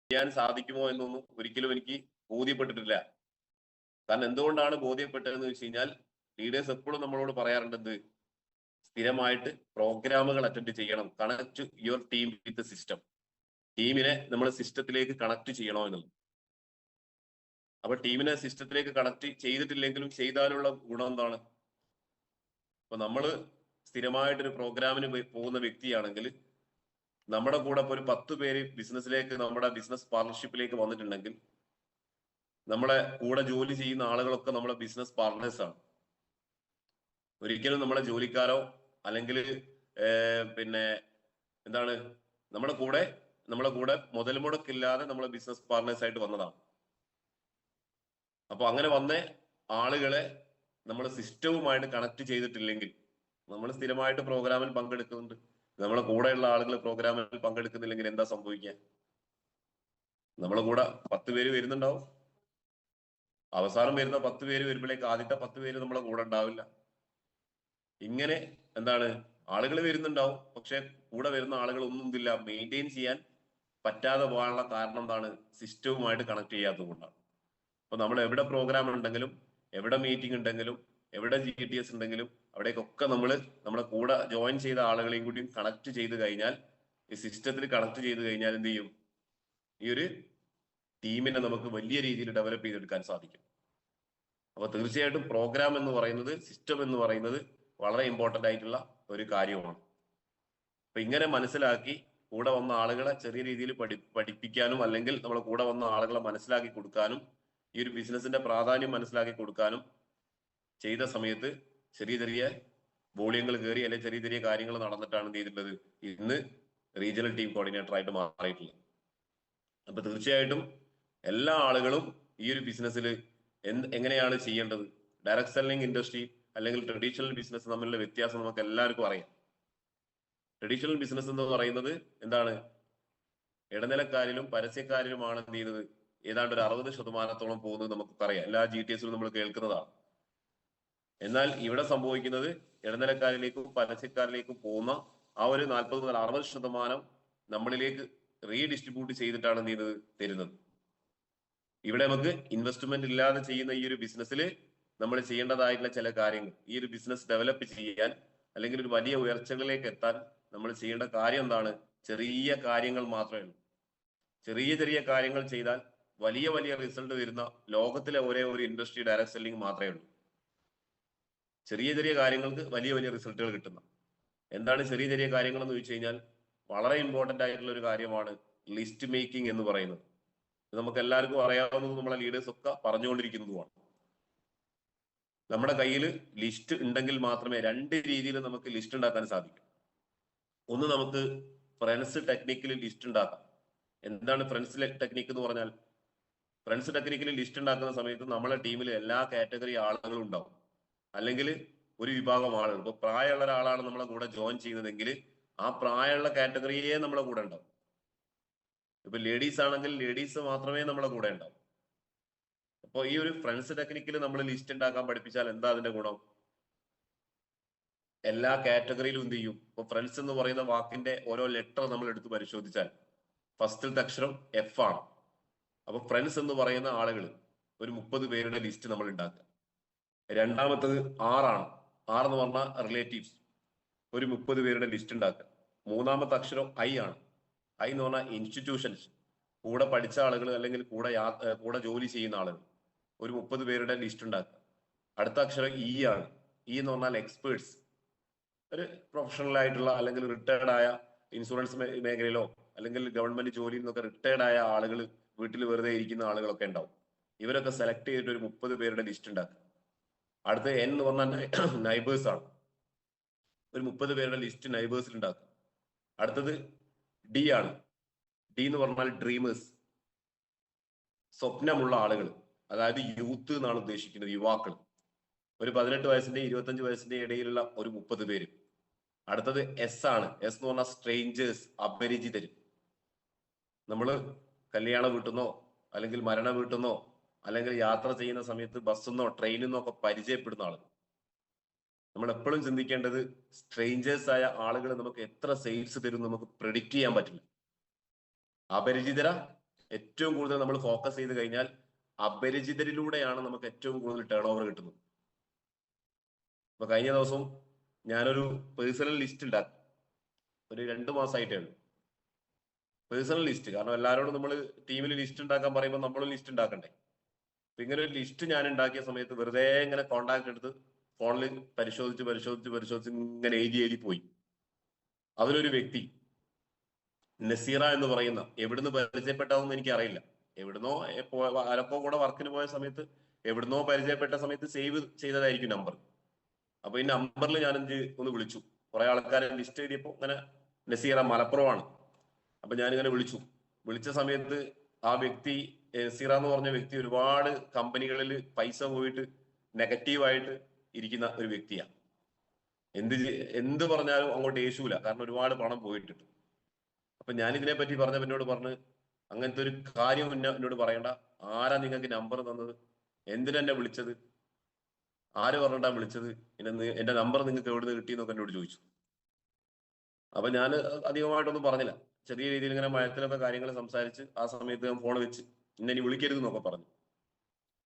ചെയ്യാൻ സാധിക്കുമോ എന്നൊന്നും ഒരിക്കലും എനിക്ക് ബോധ്യപ്പെട്ടിട്ടില്ല. കാരണം എന്തുകൊണ്ടാണ് ബോധ്യപ്പെട്ടതെന്ന് വെച്ച് കഴിഞ്ഞാൽ ലീഡേഴ്സ് എപ്പോഴും നമ്മളോട് പറയാറുണ്ട് സ്ഥിരമായിട്ട് പ്രോഗ്രാമുകൾ അറ്റൻഡ് ചെയ്യണം. Connect your team with system. ടീമിനെ നമ്മൾ സിസ്റ്റത്തിലേക്ക് കണക്ട് ചെയ്യണോ എന്നുള്ളത്. അപ്പൊ ടീമിനെ സിസ്റ്റത്തിലേക്ക് കണക്ട് ചെയ്തിട്ടില്ലെങ്കിലും ചെയ്താലുള്ള ഗുണം എന്താണ്? അപ്പൊ നമ്മള് സ്ഥിരമായിട്ടൊരു പ്രോഗ്രാമിന് പോകുന്ന വ്യക്തിയാണെങ്കിൽ നമ്മുടെ കൂടെ ഇപ്പൊ ഒരു 10 പേര് ബിസിനസ്സിലേക്ക്, നമ്മുടെ ബിസിനസ് പാർട്ണർഷിപ്പിലേക്ക് വന്നിട്ടുണ്ടെങ്കിൽ നമ്മളെ കൂടെ ജോലി ചെയ്യുന്ന ആളുകളൊക്കെ നമ്മളെ ബിസിനസ് പാർട്ട്നേഴ്സ് ആണ്. ഒരിക്കലും നമ്മളെ ജോലിക്കാരോ അല്ലെങ്കിൽ പിന്നെ എന്താണ് നമ്മളെ കൂടെ മുതൽ മുടക്കില്ലാതെ നമ്മളെ ബിസിനസ് പാർട്ട്നേഴ്സ് ആയിട്ട് വന്നതാണ്. അപ്പൊ അങ്ങനെ വന്ന ആളുകളെ നമ്മൾ സിസ്റ്റവുമായിട്ട് കണക്ട് ചെയ്തിട്ടില്ലെങ്കിൽ, നമ്മൾ സ്ഥിരമായിട്ട് പ്രോഗ്രാമിൽ പങ്കെടുക്കുന്നുണ്ട്, നമ്മളെ കൂടെയുള്ള ആളുകൾ പ്രോഗ്രാമിൽ പങ്കെടുക്കുന്നില്ലെങ്കിൽ എന്താ സംഭവിക്കുക? നമ്മളെ കൂടെ 10 പേര് വരുന്നുണ്ടാവും, അവസാനം വരുന്ന 10 പേര് വരുമ്പോഴേക്ക് ആദ്യത്തെ 10 പേര് നമ്മളെ കൂടെ ഉണ്ടാവില്ല. ഇങ്ങനെ എന്താണ് ആളുകൾ വരുന്നുണ്ടാവും, പക്ഷെ കൂടെ വരുന്ന ആളുകൾ ഒന്നും ഇല്ല മെയിൻറ്റെയിൻ ചെയ്യാൻ പറ്റാതെ പോകാനുള്ള കാരണം എന്താണ്? സിസ്റ്റവുമായിട്ട് കണക്ട് ചെയ്യാത്തത് കൊണ്ടാണ്. അപ്പൊ നമ്മൾ എവിടെ പ്രോഗ്രാം ഉണ്ടെങ്കിലും, എവിടെ മീറ്റിംഗ് ഉണ്ടെങ്കിലും, എവിടെ GTS ഉണ്ടെങ്കിലും അവിടേക്കൊക്കെ നമ്മുടെ കൂടെ ജോയിൻ ചെയ്ത ആളുകളെയും കൂടി കണക്ട് ചെയ്ത് കഴിഞ്ഞാൽ, ഈ സിസ്റ്റത്തിൽ കണക്ട് ചെയ്ത് കഴിഞ്ഞാൽ എന്ത് ചെയ്യും? ഈ ഒരു ടീമിനെ നമുക്ക് വലിയ രീതിയിൽ ഡെവലപ്പ് ചെയ്തെടുക്കാൻ സാധിക്കും. അപ്പൊ തീർച്ചയായിട്ടും പ്രോഗ്രാം എന്ന് പറയുന്നത്, സിസ്റ്റം എന്ന് പറയുന്നത് വളരെ ഇമ്പോർട്ടന്റ് ആയിട്ടുള്ള ഒരു കാര്യമാണ്. അപ്പൊ ഇങ്ങനെ മനസ്സിലാക്കി കൂടെ വന്ന ആളുകളെ ചെറിയ രീതിയിൽ പഠിപ്പിക്കാനും, അല്ലെങ്കിൽ നമ്മളെ കൂടെ വന്ന ആളുകളെ മനസ്സിലാക്കി കൊടുക്കാനും, ഈ ഒരു ബിസിനസിന്റെ പ്രാധാന്യം മനസ്സിലാക്കി കൊടുക്കാനും ചെയ്ത സമയത്ത് ചെറിയ ചെറിയ വോളിയങ്ങൾ കയറി, അല്ലെങ്കിൽ ചെറിയ ചെറിയ കാര്യങ്ങൾ നടന്നിട്ടാണ് എന്ത് ചെയ്തിട്ടുള്ളത്? ഇന്ന് റീജിയണൽ ടീം കോർഡിനേറ്റർ ആയിട്ട് മാറിയിട്ടുള്ളത്. അപ്പൊ തീർച്ചയായിട്ടും എല്ലാ ആളുകളും ഈ ഒരു ബിസിനസ്സിൽ എങ്ങനെയാണ് ചെയ്യേണ്ടത്? ഡയറക്ട് സെല്ലിംഗ് ഇൻഡസ്ട്രി അല്ലെങ്കിൽ ട്രഡീഷണൽ ബിസിനസ് തമ്മിലുള്ള വ്യത്യാസം നമുക്ക് എല്ലാവർക്കും അറിയാം. ട്രഡീഷണൽ ബിസിനസ് എന്ന് പറയുന്നത് എന്താണ്? ഇടനിലക്കാരിലും പരസ്യക്കാരിലുമാണ് എന്ത് ചെയ്യുന്നത്? ഏതാണ്ട് ഒരു 60% പോകുന്നത് നമുക്കറിയാം, എല്ലാ GTSലും നമ്മൾ കേൾക്കുന്നതാണ്. എന്നാൽ ഇവിടെ സംഭവിക്കുന്നത് ഇടനിലക്കാരിലേക്കും പരസ്യക്കാരിലേക്കും പോകുന്ന ആ ഒരു 40 മുതൽ 60% നമ്മളിലേക്ക് റീഡിസ്ട്രിബ്യൂട്ട് ചെയ്തിട്ടാണ് എന്ത് ചെയ്യുന്നത്? തരുന്നത്. ഇവിടെ നമുക്ക് ഇൻവെസ്റ്റ്മെന്റ് ഇല്ലാതെ ചെയ്യുന്ന ഈ ഒരു ബിസിനസ്സിൽ നമ്മൾ ചെയ്യേണ്ടതായിട്ടുള്ള ചില കാര്യങ്ങൾ, ഈ ഒരു ബിസിനസ് ഡെവലപ്പ് ചെയ്യാൻ അല്ലെങ്കിൽ ഒരു വലിയ ഉയർച്ചകളിലേക്ക് എത്താൻ നമ്മൾ ചെയ്യേണ്ട കാര്യം എന്താണ്? ചെറിയ കാര്യങ്ങൾ മാത്രമേ ഉള്ളൂ. ചെറിയ ചെറിയ കാര്യങ്ങൾ ചെയ്താൽ വലിയ വലിയ റിസൾട്ട് വരുന്ന ലോകത്തിലെ ഒരേ ഒരു ഇൻഡസ്ട്രി ഡയറക്ട് സെല്ലിംഗ് മാത്രമേ ഉള്ളൂ. ചെറിയ ചെറിയ കാര്യങ്ങൾക്ക് വലിയ വലിയ റിസൾട്ടുകൾ കിട്ടുന്ന. എന്താണ് ചെറിയ ചെറിയ കാര്യങ്ങൾ എന്ന് ചോദിച്ചു കഴിഞ്ഞാൽ, വളരെ ഇമ്പോർട്ടന്റ് ആയിട്ടുള്ള ഒരു കാര്യമാണ് ലിസ്റ്റ് മേക്കിംഗ് എന്ന് പറയുന്നത്. നമുക്ക് എല്ലാവർക്കും അറിയാവുന്നതും നമ്മളെ ലീഡേഴ്സ് ഒക്കെ പറഞ്ഞുകൊണ്ടിരിക്കുന്നതുമാണ്. നമ്മുടെ കയ്യിൽ ലിസ്റ്റ് ഉണ്ടെങ്കിൽ മാത്രമേ 2 രീതിയിൽ നമുക്ക് ലിസ്റ്റ് ഉണ്ടാക്കാൻ സാധിക്കും. ഒന്ന്, നമുക്ക് ഫ്രണ്ട്സ് ടെക്നിക്കിൽ ലിസ്റ്റ് ഉണ്ടാക്കാം. എന്താണ് ഫ്രണ്ട്സ് ടെക്നിക്ക് എന്ന് പറഞ്ഞാൽ? ഫ്രണ്ട്സ് ടെക്നിക്കിൽ ലിസ്റ്റ് ഉണ്ടാക്കുന്ന സമയത്ത് നമ്മളെ ടീമിൽ എല്ലാ കാറ്റഗറി ആളുകളും ഉണ്ടാവും, അല്ലെങ്കിൽ ഒരു വിഭാഗം ആളുകൾ. ഇപ്പൊ പ്രായമുള്ള ഒരാളാണ് നമ്മളെ കൂടെ ജോയിൻ ചെയ്യുന്നതെങ്കിൽ ആ പ്രായമുള്ള കാറ്റഗറിയെ നമ്മളെ കൂടെ ഉണ്ടാവും. ഇപ്പൊ ലേഡീസ് ആണെങ്കിൽ ലേഡീസ് മാത്രമേ നമ്മളെ കൂടെ ഉണ്ടാവും. അപ്പോൾ ഈ ഒരു ഫ്രണ്ട്സ് ടെക്നിക്കിൽ നമ്മൾ ലിസ്റ്റ് ഉണ്ടാക്കാൻ പഠിപ്പിച്ചാൽ എന്താ അതിന്റെ ഗുണം? എല്ലാ കാറ്റഗറിയിലും എന്ത് ചെയ്യും? ഇപ്പൊ ഫ്രണ്ട്സ് എന്ന് പറയുന്ന വാക്കിന്റെ ഓരോ ലെറ്റർ നമ്മൾ എടുത്ത് പരിശോധിച്ചാൽ ഫസ്റ്റിലത്തെ അക്ഷരം F ആണ്. അപ്പൊ ഫ്രണ്ട്സ് എന്ന് പറയുന്ന ആളുകൾ ഒരു 30 പേരുടെ ലിസ്റ്റ് നമ്മൾ ഉണ്ടാക്കുക. രണ്ടാമത്തത് R ആണ്. R എന്ന് പറഞ്ഞാൽ റിലേറ്റീവ്സ്, ഒരു 30 പേരുടെ ലിസ്റ്റ് ഉണ്ടാക്കുക. മൂന്നാമത്തെ അക്ഷരം I ആണ്. I എന്ന് പറഞ്ഞാൽ ഇൻസ്റ്റിറ്റ്യൂഷൻസ്, കൂടെ പഠിച്ച ആളുകൾ അല്ലെങ്കിൽ കൂടെ ജോലി ചെയ്യുന്ന ആളുകൾ, ഒരു 30 പേരുടെ ലിസ്റ്റ് ഉണ്ടാക്കുക. അടുത്ത അക്ഷരം E ആണ്. E എന്ന് പറഞ്ഞാൽ എക്സ്പേർട്സ്, ഒരു പ്രൊഫഷണൽ ആയിട്ടുള്ള അല്ലെങ്കിൽ റിട്ടയർഡ് ആയ ഇൻഷുറൻസ് മേഖലയിലോ അല്ലെങ്കിൽ ഗവൺമെന്റ് ജോലിയിൽ നിന്നൊക്കെ റിട്ടയർഡ് ആയ ആളുകൾ, വീട്ടിൽ വെറുതെ ഇരിക്കുന്ന ആളുകളൊക്കെ ഉണ്ടാവും. ഇവരൊക്കെ സെലക്ട് ചെയ്തിട്ട് ഒരു 30 പേരുടെ ലിസ്റ്റ് ഉണ്ടാക്കുക. അടുത്ത N എന്ന് പറഞ്ഞാൽ നൈബേഴ്സ് ആണ്. ഒരു 30 പേരുടെ ലിസ്റ്റ് നൈബേഴ്സിൽ ഉണ്ടാക്കുക. അടുത്തത് D ആണ്. D എന്ന് പറഞ്ഞാൽ ഡ്രീമേഴ്സ്, സ്വപ്നമുള്ള ആളുകൾ, അതായത് യൂത്ത് എന്നാണ് ഉദ്ദേശിക്കുന്നത്, യുവാക്കൾ. ഒരു 18 വയസ്സിന്റെ 25 വയസ്സിന്റെ ഇടയിലുള്ള ഒരു 30 പേര്. അടുത്തത് S ആണ്. S എന്ന് പറഞ്ഞാൽ സ്ട്രേഞ്ചേഴ്സ്, അപരിചിതര്. നമ്മള് കല്യാണ വീട്ടിന്നോ അല്ലെങ്കിൽ മരണ വീട്ടിന്നോ അല്ലെങ്കിൽ യാത്ര ചെയ്യുന്ന സമയത്ത് ബസ്സിന്നോ ട്രെയിനിന്നോ ഒക്കെ പരിചയപ്പെടുന്ന ആളുകൾ. നമ്മൾ എപ്പോഴും ചിന്തിക്കേണ്ടത് സ്ട്രേഞ്ചേഴ്സ് ആയ ആളുകൾ നമുക്ക് എത്ര സെയിൽസ് തരും നമുക്ക് പ്രെഡിക്റ്റ് ചെയ്യാൻ പറ്റില്ല. അപരിചിതര ഏറ്റവും കൂടുതൽ നമ്മൾ ഫോക്കസ് ചെയ്ത് കഴിഞ്ഞാൽ അപരിചിതരിലൂടെയാണ് നമുക്ക് ഏറ്റവും കൂടുതൽ ടേൺ ഓവർ കിട്ടുന്നത്. അപ്പൊ കഴിഞ്ഞ ദിവസം ഞാനൊരു പേഴ്സണൽ ലിസ്റ്റ് ഉണ്ടാക്കി. ഒരു 2 മാസമായിട്ടേ ഉള്ളൂ. Personal list. കാരണം എല്ലാവരോടും നമ്മൾ ടീമിൽ ലിസ്റ്റ് ഉണ്ടാക്കാൻ പറയുമ്പോൾ നമ്മളും ലിസ്റ്റ് ഉണ്ടാക്കണ്ടേ. അപ്പൊ ഇങ്ങനെ ഒരു ലിസ്റ്റ് ഞാൻ ഉണ്ടാക്കിയ സമയത്ത് വെറുതെ ഇങ്ങനെ കോണ്ടാക്ട് എടുത്ത് ഫോണിൽ പരിശോധിച്ച് ഇങ്ങനെ എഴുതി പോയി. അതിലൊരു വ്യക്തി നസീറ എന്ന് പറയുന്ന, എവിടുന്ന് പരിചയപ്പെട്ടാവെന്ന് എനിക്ക് അറിയില്ല. എവിടുന്നോ ആരപ്പോ കൂടെ വർക്കിന് പോയ സമയത്ത് എവിടുന്നോ പരിചയപ്പെട്ട സമയത്ത് സേവ് ചെയ്തതായിരിക്കും നമ്പർ. അപ്പൊ ഈ നമ്പറിൽ ഞാൻ ഒന്ന് വിളിച്ചു. കുറെ ആൾക്കാരെ ലിസ്റ്റ് എഴുതിയപ്പോ ഇങ്ങനെ നസീറ മലപ്പുറമാണ്. അപ്പൊ ഞാനിങ്ങനെ വിളിച്ച സമയത്ത് ആ വ്യക്തി, നസീറ എന്ന് പറഞ്ഞ വ്യക്തി, ഒരുപാട് കമ്പനികളിൽ പൈസ പോയിട്ട് നെഗറ്റീവായിട്ട് ഇരിക്കുന്ന ഒരു വ്യക്തിയാണ്. എന്ത് പറഞ്ഞാലും അങ്ങോട്ട് യേശൂല, കാരണം ഒരുപാട് പണം പോയിട്ടുണ്ട്. അപ്പൊ ഞാൻ ഇതിനെ പറ്റി പറഞ്ഞപ്പോൾ എന്നോട് പറഞ്ഞ്, അങ്ങനത്തെ ഒരു കാര്യം എന്നോട് പറയണ്ട. ആരാ നിങ്ങൾക്ക് നമ്പർ തന്നത്? എന്തിനെന്നെ വിളിച്ചത്? ആര് പറഞ്ഞിട്ടാ വിളിച്ചത്? എന്റെ നമ്പർ നിങ്ങൾക്ക് എവിടെ നിന്ന് കിട്ടിയെന്നൊക്കെ എന്നോട് ചോദിച്ചു. അപ്പൊ ഞാൻ അധികമായിട്ടൊന്നും പറഞ്ഞില്ല. ചെറിയ രീതിയിൽ ഇങ്ങനെ മയത്തിലൊക്കെ കാര്യങ്ങൾ സംസാരിച്ച് ആ സമയത്ത് ഞാൻ ഫോൺ വെച്ച് ഇനി വിളിക്കരുത് എന്നൊക്കെ പറഞ്ഞു.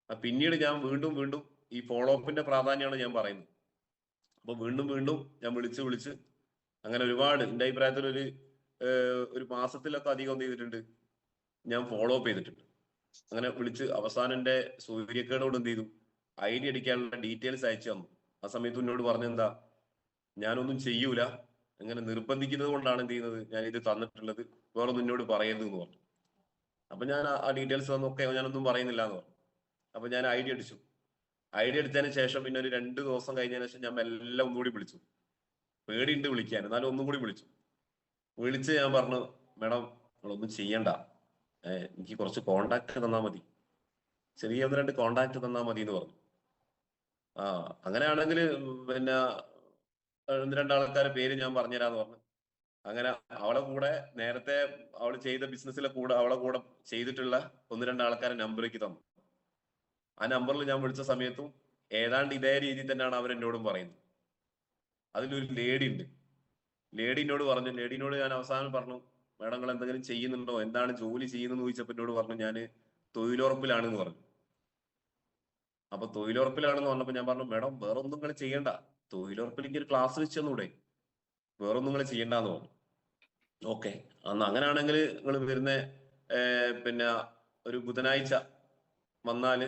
പിന്നീട് ഞാൻ വീണ്ടും ഈ ഫോളോ അപ്പിന്റെ പ്രാധാന്യമാണ് ഞാൻ പറയുന്നത്. അപ്പൊ വീണ്ടും ഞാൻ വിളിച്ച് അങ്ങനെ ഒരുപാട്, എന്റെ അഭിപ്രായത്തിൽ ഒരു മാസത്തിലൊക്കെ അധികം എന്ത് ചെയ്തിട്ടുണ്ട്, ഞാൻ ഫോളോ അപ്പ് ചെയ്തിട്ടുണ്ട്. അങ്ങനെ വിളിച്ച് അവസാനം എന്റെ സൂര്യക്കേടോട് എന്ത് ചെയ്തു, ID അടിക്കാനുള്ള ഡീറ്റെയിൽസ് അയച്ചു തന്നു. ആ സമയത്ത് എന്നോട് പറഞ്ഞെന്താ, ഞാനൊന്നും ചെയ്യൂല, അങ്ങനെ നിർബന്ധിക്കുന്നത് കൊണ്ടാണ് എന്ത് ചെയ്യുന്നത്, ഞാൻ ഇത് തന്നിട്ടുള്ളത്, വേറൊന്നും എന്നോട് പറയരുത് എന്ന് പറഞ്ഞു. അപ്പൊ ഞാൻ ആ ഡീറ്റെയിൽസ് തന്നൊക്കെ ഞാനൊന്നും പറയുന്നില്ല എന്ന് പറഞ്ഞു. അപ്പൊ ഞാൻ ID അടിച്ചു. ID അടിച്ചതിന് ശേഷം പിന്നെ ഒരു 2 ദിവസം കഴിഞ്ഞതിന് ശേഷം ഞാൻ എല്ലാം ഒന്നുകൂടി വിളിച്ചു. പേടിയുണ്ട് വിളിക്കാൻ, എന്നാലും ഒന്നും കൂടി വിളിച്ച് ഞാൻ പറഞ്ഞു, മേഡം നിങ്ങളൊന്നും ചെയ്യണ്ട, എനിക്ക് കുറച്ച് കോണ്ടാക്ട് തന്നാൽ മതി, ചെറിയ 1-2 കോണ്ടാക്ട് തന്നാൽ മതി എന്ന് പറഞ്ഞു. അങ്ങനെയാണെങ്കിൽ പിന്നെ 1-2 ആൾക്കാരുടെ പേര് ഞാൻ പറഞ്ഞുതരാന്ന് പറഞ്ഞു. അങ്ങനെ അവളെ കൂടെ നേരത്തെ അവൾ ചെയ്ത ബിസിനസ്സിലെ കൂടെ അവളെ കൂടെ ചെയ്തിട്ടുള്ള 1-2 ആൾക്കാരെ നമ്പറേക്ക് തന്നു. ആ നമ്പറിൽ ഞാൻ വിളിച്ച സമയത്തും ഏതാണ്ട് ഇതേ രീതിയിൽ തന്നെയാണ് അവർ എന്നോടും പറയുന്നത്. അതിലൊരു ലേഡി ഉണ്ട്. ലേഡിനോട് ഞാൻ അവസാനം പറഞ്ഞു, മേഡം നിങ്ങൾ എന്തെങ്കിലും ചെയ്യുന്നുണ്ടോ, എന്താണ് ജോലി ചെയ്യുന്നതെന്ന് ചോദിച്ചപ്പോൾ എന്നോട് പറഞ്ഞു, ഞാൻ തൊഴിലുറപ്പിലാണെന്ന് പറഞ്ഞു. അപ്പൊ തൊഴിലുറപ്പിലാണെന്ന് പറഞ്ഞപ്പോൾ ഞാൻ പറഞ്ഞു, മേഡം വേറെ ഒന്നും നിങ്ങൾ ചെയ്യണ്ട, തൊഴിലുറപ്പിലേക്ക് ഒരു ക്ലാസ് വെച്ച് തന്നൂടെ, വേറൊന്നും നിങ്ങൾ ചെയ്യണ്ടെന്ന് പറഞ്ഞു. ഓക്കെ, അങ്ങനെയാണെങ്കിൽ നിങ്ങൾ വരുന്ന പിന്നെ ഒരു ബുധനാഴ്ച വന്നാല്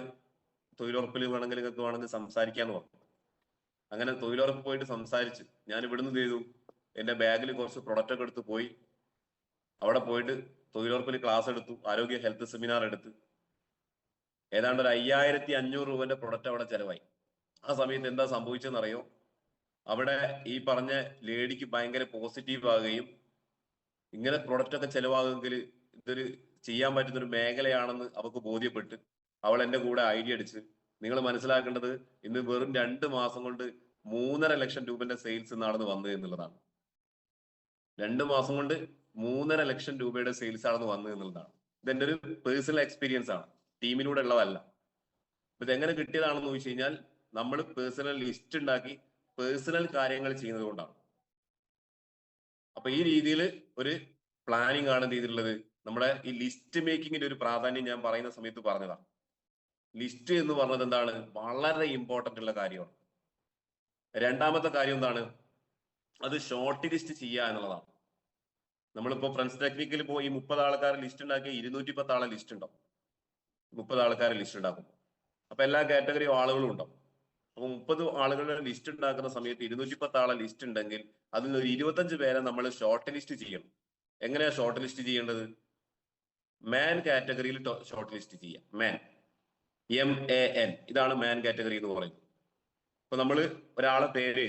തൊഴിലുറപ്പിൽ നിങ്ങൾക്ക് സംസാരിക്കാന്ന് പറഞ്ഞു. അങ്ങനെ തൊഴിലുറപ്പ് പോയിട്ട് സംസാരിച്ച് ഞാൻ ഇവിടുന്ന് ചെയ്തു, എന്റെ ബാഗിൽ കുറച്ച് പ്രൊഡക്റ്റ് ഒക്കെ എടുത്ത് പോയി. അവിടെ പോയിട്ട് തൊഴിലുറപ്പിൽ ക്ലാസ് എടുത്തു, ആരോഗ്യ ഹെൽത്ത് സെമിനാർ എടുത്ത് ഏതാണ്ട് ഒരു 5500 രൂപന്റെ പ്രൊഡക്റ്റ് അവിടെ ചെലവായി. ആ സമയത്ത് എന്താ സംഭവിച്ചെന്നറിയോ, അവിടെ ഈ പറഞ്ഞ ലേഡിക്ക് ഭയങ്കര പോസിറ്റീവ് ആകുകയും ഇങ്ങനെ പ്രൊഡക്റ്റ് ഒക്കെ ചെലവാകുമെങ്കിൽ ഇതൊരു ചെയ്യാൻ പറ്റുന്ന ഒരു മേഖലയാണെന്ന് അവർക്ക് ബോധ്യപ്പെട്ട് അവൾ എന്റെ കൂടെ ID അടിച്ച്, നിങ്ങൾ മനസ്സിലാക്കേണ്ടത് ഇന്ന് വെറും 2 മാസം കൊണ്ട് 3.5 ലക്ഷം രൂപന്റെ സെയിൽസ് നടന്ന് വന്നത് എന്നുള്ളതാണ്. 2 മാസം കൊണ്ട് 3.5 ലക്ഷം രൂപയുടെ സെയിൽസ് ആണ് വന്നത് എന്നുള്ളതാണ്. ഇതെന്റെ ഒരു പേഴ്സണൽ എക്സ്പീരിയൻസ് ആണ്, ടീമിലൂടെ ഉള്ളതല്ല. ഇത് എങ്ങനെ കിട്ടിയതാണെന്ന് ചോദിച്ചു കഴിഞ്ഞാൽ നമ്മൾ പേഴ്സണൽ ലിസ്റ്റ് ഉണ്ടാക്കി പേഴ്സണൽ കാര്യങ്ങൾ ചെയ്യുന്നത് കൊണ്ടാണ്. അപ്പൊ ഈ രീതിയിൽ ഒരു പ്ലാനിങ് ആണ് എന്ത് ചെയ്തിട്ടുള്ളത്. നമ്മുടെ ഈ ലിസ്റ്റ് മേക്കിങ്ങിന്റെ ഒരു പ്രാധാന്യം ഞാൻ പറയുന്ന സമയത്ത് പറഞ്ഞതാണ്. ലിസ്റ്റ് എന്ന് പറഞ്ഞത് എന്താണ്, വളരെ ഇമ്പോർട്ടന്റ് ഉള്ള കാര്യമാണ്. രണ്ടാമത്തെ കാര്യം എന്താണ്, അത് ഷോർട്ട് ലിസ്റ്റ് ചെയ്യുക എന്നുള്ളതാണ്. നമ്മളിപ്പോ ഫ്രണ്ട്സ് ടെക്നിക്കിൽ പോയി 30 ആൾക്കാരെ ലിസ്റ്റ് ഉണ്ടാക്കി 210 ആളെ ലിസ്റ്റ് ഉണ്ടാവും. 30 ആൾക്കാരെ ലിസ്റ്റ് ഉണ്ടാക്കും. അപ്പൊ എല്ലാ കാറ്റഗറി ആളുകളും ഉണ്ടാവും. അപ്പൊ 30 ആളുകളുടെ ലിസ്റ്റ് ഉണ്ടാക്കുന്ന സമയത്ത് 210 ആളെ ലിസ്റ്റ് ഉണ്ടെങ്കിൽ അതിൽ ഒരു 25 പേരെ നമ്മൾ ഷോർട്ട് ലിസ്റ്റ് ചെയ്യണം. എങ്ങനെയാ ഷോർട്ട് ലിസ്റ്റ് ചെയ്യേണ്ടത്? മാൻ കാറ്റഗറിയിൽ ഷോർട്ട് ലിസ്റ്റ് ചെയ്യാം. മാൻ, MAN, ഇതാണ് മാൻ കാറ്റഗറി എന്ന് പറയുന്നത്. അപ്പൊ നമ്മൾ ഒരാളെ പേര്,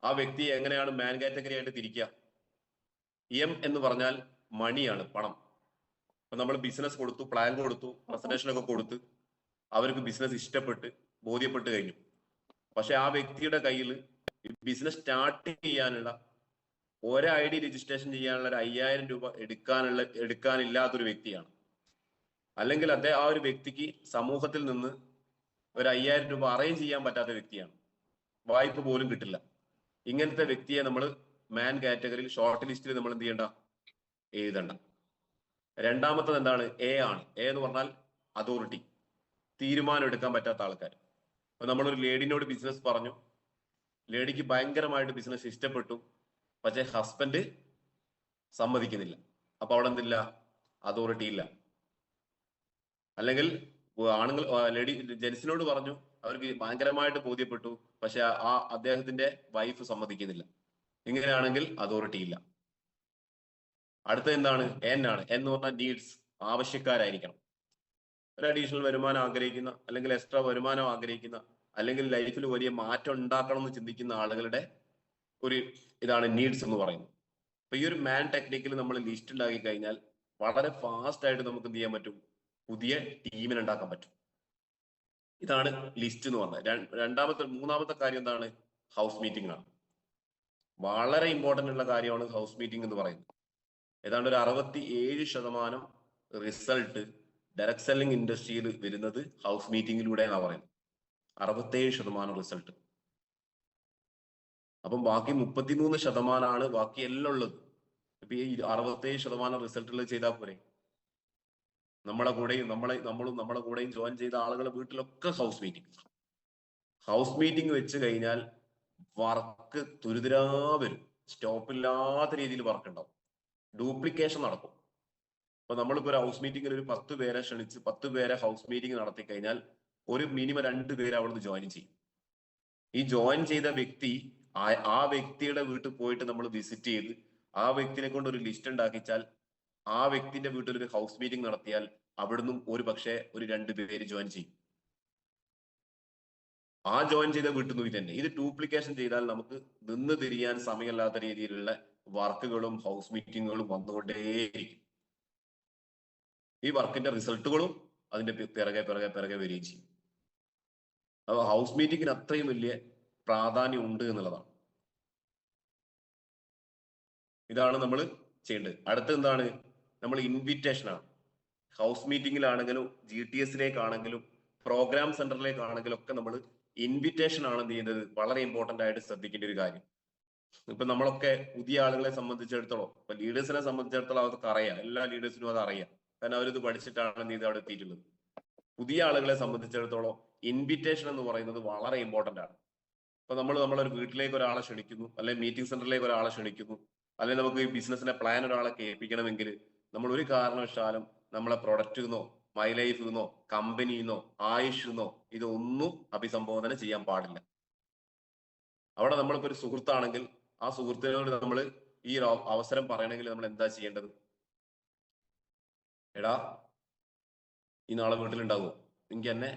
ആ വ്യക്തിയെ എങ്ങനെയാണ് മാൻ കാറ്റഗറി ആയിട്ട് തിരിക്കുക? M എന്ന് പറഞ്ഞാൽ മണിയാണ്, പണം. അപ്പൊ നമ്മൾ ബിസിനസ് കൊടുത്തു, പ്ലാൻ കൊടുത്തു, പ്രസന്റേഷൻ ഒക്കെ കൊടുത്ത് അവർക്ക് ബിസിനസ് ഇഷ്ടപ്പെട്ട് ബോധ്യപ്പെട്ട് കഴിഞ്ഞു. പക്ഷെ ആ വ്യക്തിയുടെ കയ്യിൽ ബിസിനസ് സ്റ്റാർട്ട് ചെയ്യാനുള്ള ഒരു ID രജിസ്ട്രേഷൻ ചെയ്യാനുള്ള ഒരു 5000 രൂപ എടുക്കാനില്ലാത്തൊരു വ്യക്തിയാണ്. അല്ലെങ്കിൽ ആ ഒരു വ്യക്തിക്ക് സമൂഹത്തിൽ നിന്ന് ഒരു 5000 രൂപ അറേഞ്ച് ചെയ്യാൻ പറ്റാത്ത വ്യക്തിയാണ്, വായ്പ പോലും കിട്ടില്ല. ഇങ്ങനത്തെ വ്യക്തിയെ നമ്മൾ മാൻ കാറ്റഗറിയിൽ ഷോർട്ട് ലിസ്റ്റിൽ നമ്മൾ എന്ത് ചെയ്യണ്ട, എഴുതണ്ട. രണ്ടാമത്തത് എന്താണ്? എ ആണ്. എ എന്ന് പറഞ്ഞാൽ അതോറിറ്റി, തീരുമാനം എടുക്കാൻ പറ്റാത്ത ആൾക്കാർ. അപ്പൊ നമ്മളൊരു ലേഡിനോട് ബിസിനസ് പറഞ്ഞു, ലേഡിക്ക് ഭയങ്കരമായിട്ട് ബിസിനസ് ഇഷ്ടപ്പെട്ടു, പക്ഷെ ഹസ്ബൻഡ് സമ്മതിക്കുന്നില്ല. അപ്പൊ അവിടെ എന്തില്ല? അതോറിറ്റി ഇല്ല. അല്ലെങ്കിൽ ആണുങ്ങൾ ജെൻസിനോട് പറഞ്ഞു, അവർക്ക് ഭയങ്കരമായിട്ട് ബോധ്യപ്പെട്ടു, പക്ഷെ അദ്ദേഹത്തിന്റെ വൈഫ് സമ്മതിക്കുന്നില്ല. ഇങ്ങനെയാണെങ്കിൽ അതോറിറ്റി ഇല്ല. അടുത്ത എന്താണ്? എൻ ആണ്. എന്ന് പറഞ്ഞാൽ നീഡ്സ്, ആവശ്യക്കാരായിരിക്കണം. ഒരു അഡീഷണൽ വരുമാനം ആഗ്രഹിക്കുന്ന, അല്ലെങ്കിൽ എക്സ്ട്രാ വരുമാനം ആഗ്രഹിക്കുന്ന, അല്ലെങ്കിൽ ലൈഫിൽ വലിയ മാറ്റം ഉണ്ടാക്കണം എന്ന് ചിന്തിക്കുന്ന ആളുകളുടെ ഒരു ഇതാണ് നീഡ്സ് എന്ന് പറയുന്നത്. അപ്പൊ ഈ ഒരു മാൻ ടെക്നിക്കിൽ നമ്മൾ ലിസ്റ്റ് ഉണ്ടാക്കി കഴിഞ്ഞാൽ വളരെ ഫാസ്റ്റ് ആയിട്ട് നമുക്ക് എന്ത് ചെയ്യാൻ പറ്റും? പുതിയ ടീമിനെ ഉണ്ടാക്കാൻ പറ്റും. ഇതാണ് ലിസ്റ്റ് എന്ന് പറഞ്ഞത്. മൂന്നാമത്തെ കാര്യം എന്താണ്? ഹൗസ് മീറ്റിംഗ് ആണ്. വളരെ ഇമ്പോർട്ടന്റ് ഉള്ള കാര്യമാണ് ഹൗസ് മീറ്റിംഗ് എന്ന് പറയുന്നത്. ഏതാണ്ട് ഒരു 67% റിസൾട്ട് ഡയറക്ട് സെല്ലിംഗ് ഇൻഡസ്ട്രിയിൽ വരുന്നത് ഹൗസ് മീറ്റിംഗിലൂടെയാണ് പറയുന്നത്. 67% റിസൾട്ട്. അപ്പം ബാക്കി 33% ബാക്കി എല്ലാം ഉള്ളത്. ഇപ്പൊ ഈ 67% റിസൾട്ടുകൾ ചെയ്താൽ പോരെ? നമ്മളെ കൂടെയും നമ്മളെ കൂടെയും ജോയിൻ ചെയ്ത ആളുകളെ വീട്ടിലൊക്കെ ഹൗസ് മീറ്റിംഗ് വെച്ച് കഴിഞ്ഞാൽ വർക്ക് തുരിതരാ വരും. സ്റ്റോപ്പില്ലാത്ത രീതിയിൽ വർക്ക് ഉണ്ടാവും. ഡ്യൂപ്ലിക്കേഷൻ നടക്കും. അപ്പൊ നമ്മളിപ്പോ ഒരു ഹൗസ് മീറ്റിംഗിൽ ഒരു 10 പേരെ ക്ഷണിച്ച് 10 പേരെ ഹൗസ് മീറ്റിംഗ് നടത്തി കഴിഞ്ഞാൽ ഒരു മിനിമം 2 പേര് അവിടുന്ന് ജോയിൻ ചെയ്യും. ഈ ജോയിൻ ചെയ്ത വ്യക്തി ആ വ്യക്തിയുടെ വീട്ടിൽ പോയിട്ട് നമ്മൾ വിസിറ്റ് ചെയ്ത് ആ വ്യക്തിനെ കൊണ്ട് ഒരു ലിസ്റ്റ് ഉണ്ടാക്കിച്ചാൽ, ആ വ്യക്തിന്റെ വീട്ടിൽ ഒരു ഹൗസ് മീറ്റിംഗ് നടത്തിയാൽ അവിടുന്ന് ഒരു പക്ഷേ ഒരു 2 പേര് ജോയിൻ ചെയ്യും. ആ ജോയിൻ ചെയ്ത വീട്ടിൽ നിന്ന് തന്നെ. ഇത് ഡ്യൂപ്ലിക്കേഷൻ ചെയ്താൽ നമുക്ക് നിന്ന് തിരിയാൻ സമയമില്ലാത്ത രീതിയിലുള്ള വർക്കുകളും ഹൗസ് മീറ്റിങ്ങുകളും വന്നുകൊണ്ടേയിരിക്കും. ഈ വർക്കിന്റെ റിസൾട്ടുകളും അതിന്റെ പിറകെ വരികയും ചെയ്യും. അപ്പൊ ഹൗസ് മീറ്റിങ്ങിന് അത്രയും വലിയ പ്രാധാന്യം ഉണ്ട് എന്നുള്ളതാണ്. ഇതാണ് നമ്മൾ ചെയ്യേണ്ടത്. അടുത്ത എന്താണ്? നമ്മൾ ഇൻവിറ്റേഷൻ ആണ്. ഹൗസ് മീറ്റിംഗിലാണെങ്കിലും GTSിലേക്കാണെങ്കിലും പ്രോഗ്രാം സെന്ററിലേക്കാണെങ്കിലും ഒക്കെ നമ്മൾ ഇൻവിറ്റേഷൻ ആണ് എന്ത് ചെയ്യുന്നത്? വളരെ ഇമ്പോർട്ടന്റ് ആയിട്ട് ശ്രദ്ധിക്കേണ്ട ഒരു കാര്യം. ഇപ്പൊ നമ്മളൊക്കെ പുതിയ ആളുകളെ സംബന്ധിച്ചിടത്തോളം, ഇപ്പൊ ലീഡേഴ്സിനെ സംബന്ധിച്ചിടത്തോളം അതൊക്കെ അറിയാം. എല്ലാ ലീഡേഴ്സിനും അത് അറിയാം. കാരണം അവരിത് പഠിച്ചിട്ടാണ് എന്ത് ചെയ്ത് അവിടെ എത്തിയിട്ടുള്ളത്. പുതിയ ആളുകളെ സംബന്ധിച്ചിടത്തോളം ഇൻവിറ്റേഷൻ എന്ന് പറയുന്നത് വളരെ ഇമ്പോർട്ടന്റ് ആണ്. ഇപ്പൊ നമ്മളൊരു വീട്ടിലേക്ക് ഒരാളെ ക്ഷണിക്കുന്നു, അല്ലെങ്കിൽ മീറ്റിംഗ് സെന്ററിലേക്ക് ഒരാളെ ക്ഷണിക്കുന്നു, അല്ലെങ്കിൽ നമുക്ക് ഈ ബിസിനസിന്റെ പ്ലാൻ ഒരാളെ കേൾപ്പിക്കണമെങ്കിൽ നമ്മൾ ഒരു കാരണവശാലും നമ്മളെ പ്രൊഡക്റ്റ് എന്നോ മൈ ലൈഫ് എന്നോ കമ്പനിന്നോ ആയുഷ് എന്നോ ഇതൊന്നും അഭിസംബോധന ചെയ്യാൻ പാടില്ല. അവിടെ നമ്മളിപ്പോ ഒരു സുഹൃത്താണെങ്കിൽ ആ സുഹൃത്തിനോട് നമ്മൾ ഈ അവസരം പറയണമെങ്കിൽ നമ്മൾ എന്താ ചെയ്യേണ്ടത്? എടാ, ഈ നാളെ വീട്ടിലുണ്ടാവുമോ? എനിക്ക് എന്നെ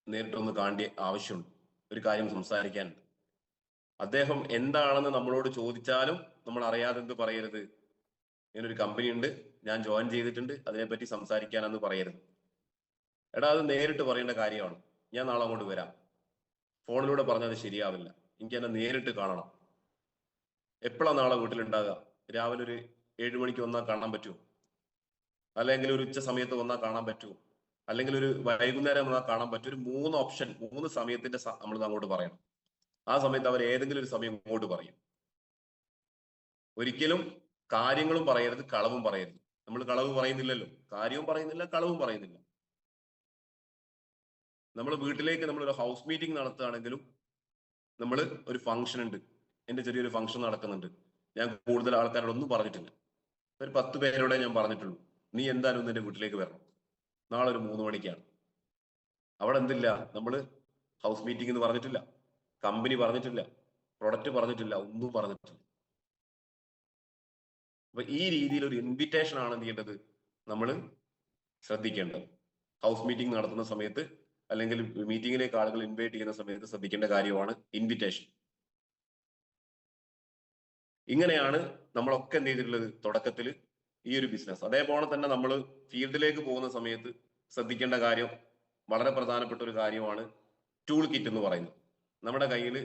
നേരിട്ടൊന്ന് കാണേണ്ട ആവശ്യമുണ്ട്, ഒരു കാര്യം സംസാരിക്കാനുണ്ട്. അദ്ദേഹം എന്താണെന്ന് നമ്മളോട് ചോദിച്ചാലും നമ്മൾ അറിയാതെ എന്ത് പറയരുത്? ഇങ്ങനൊരു കമ്പനി ഉണ്ട്, ഞാൻ ജോയിൻ ചെയ്തിട്ടുണ്ട്, അതിനെപ്പറ്റി സംസാരിക്കാനെന്ന് പറയരുത്. എടാ, അത് നേരിട്ട് പറയേണ്ട കാര്യമാണ്. ഞാൻ നാളെ അങ്ങോട്ട് വരാം. ഫോണിലൂടെ പറഞ്ഞത് ശരിയാവില്ല, എനിക്ക് എന്നെ നേരിട്ട് കാണണം. എപ്പോഴാണ് നാളെ വീട്ടിലുണ്ടാകുക? രാവിലെ ഒരു 7 മണിക്ക് വന്നാൽ കാണാൻ പറ്റുമോ? അല്ലെങ്കിൽ ഒരു ഉച്ച സമയത്ത് വന്നാൽ കാണാൻ പറ്റുമോ? അല്ലെങ്കിൽ ഒരു വൈകുന്നേരം വന്നാൽ കാണാൻ പറ്റും? ഒരു 3 ഓപ്ഷൻ, 3 സമയത്തിന്റെ നമ്മൾ അങ്ങോട്ട് പറയണം. ആ സമയത്ത് അവർ ഏതെങ്കിലും ഒരു സമയം ഇങ്ങോട്ട് പറയും. ഒരിക്കലും കാര്യങ്ങളും പറയരുത്, കളവും പറയരുത്. നമ്മൾ കളവ് പറയുന്നില്ലല്ലോ, കാര്യവും പറയുന്നില്ല, കളവും പറയുന്നില്ല. നമ്മൾ വീട്ടിലേക്ക് നമ്മളൊരു ഹൗസ് മീറ്റിംഗ് നടത്തുകയാണെങ്കിലും നമ്മൾ ഒരു ഫംഗ്ഷൻ ഉണ്ട്, എന്റെ ചെറിയൊരു ഫംഗ്ഷൻ നടക്കുന്നുണ്ട്, ഞാൻ കൂടുതൽ ആൾക്കാരോടൊന്നും പറഞ്ഞിട്ടില്ല, ഒരു 10 പേരോടെ ഞാൻ പറഞ്ഞിട്ടുള്ളൂ, നീ എന്തായാലും ഒന്ന് എന്റെ വീട്ടിലേക്ക് വരണം, നാളെ ഒരു 3 മണിക്കാണ്. അവിടെ എന്തില്ല? നമ്മൾ ഹൗസ് മീറ്റിംഗ് എന്ന് പറഞ്ഞിട്ടില്ല, കമ്പനി പറഞ്ഞിട്ടില്ല, പ്രൊഡക്റ്റ് പറഞ്ഞിട്ടില്ല, ഒന്നും പറഞ്ഞിട്ടില്ല. അപ്പൊ ഈ രീതിയിൽ ഒരു ഇൻവിറ്റേഷൻ ആണ് എന്ത് ചെയ്യേണ്ടത്? നമ്മൾ ശ്രദ്ധിക്കേണ്ടത്. ഹൗസ് മീറ്റിംഗ് നടത്തുന്ന സമയത്ത് അല്ലെങ്കിൽ മീറ്റിംഗിലേക്ക് ആളുകൾ ഇൻവൈറ്റ് ചെയ്യുന്ന സമയത്ത് ശ്രദ്ധിക്കേണ്ട കാര്യമാണ് ഇൻവിറ്റേഷൻ. ഇങ്ങനെയാണ് നമ്മളൊക്കെ എന്ത് ചെയ്തിട്ടുള്ളത് തുടക്കത്തിൽ ഈ ഒരു ബിസിനസ്. അതേപോലെ തന്നെ നമ്മൾ ഫീൽഡിലേക്ക് പോകുന്ന സമയത്ത് ശ്രദ്ധിക്കേണ്ട കാര്യം, വളരെ പ്രധാനപ്പെട്ട ഒരു കാര്യമാണ് ടൂൾ കിറ്റ് എന്ന് പറയുന്നത്. നമ്മുടെ കയ്യിൽ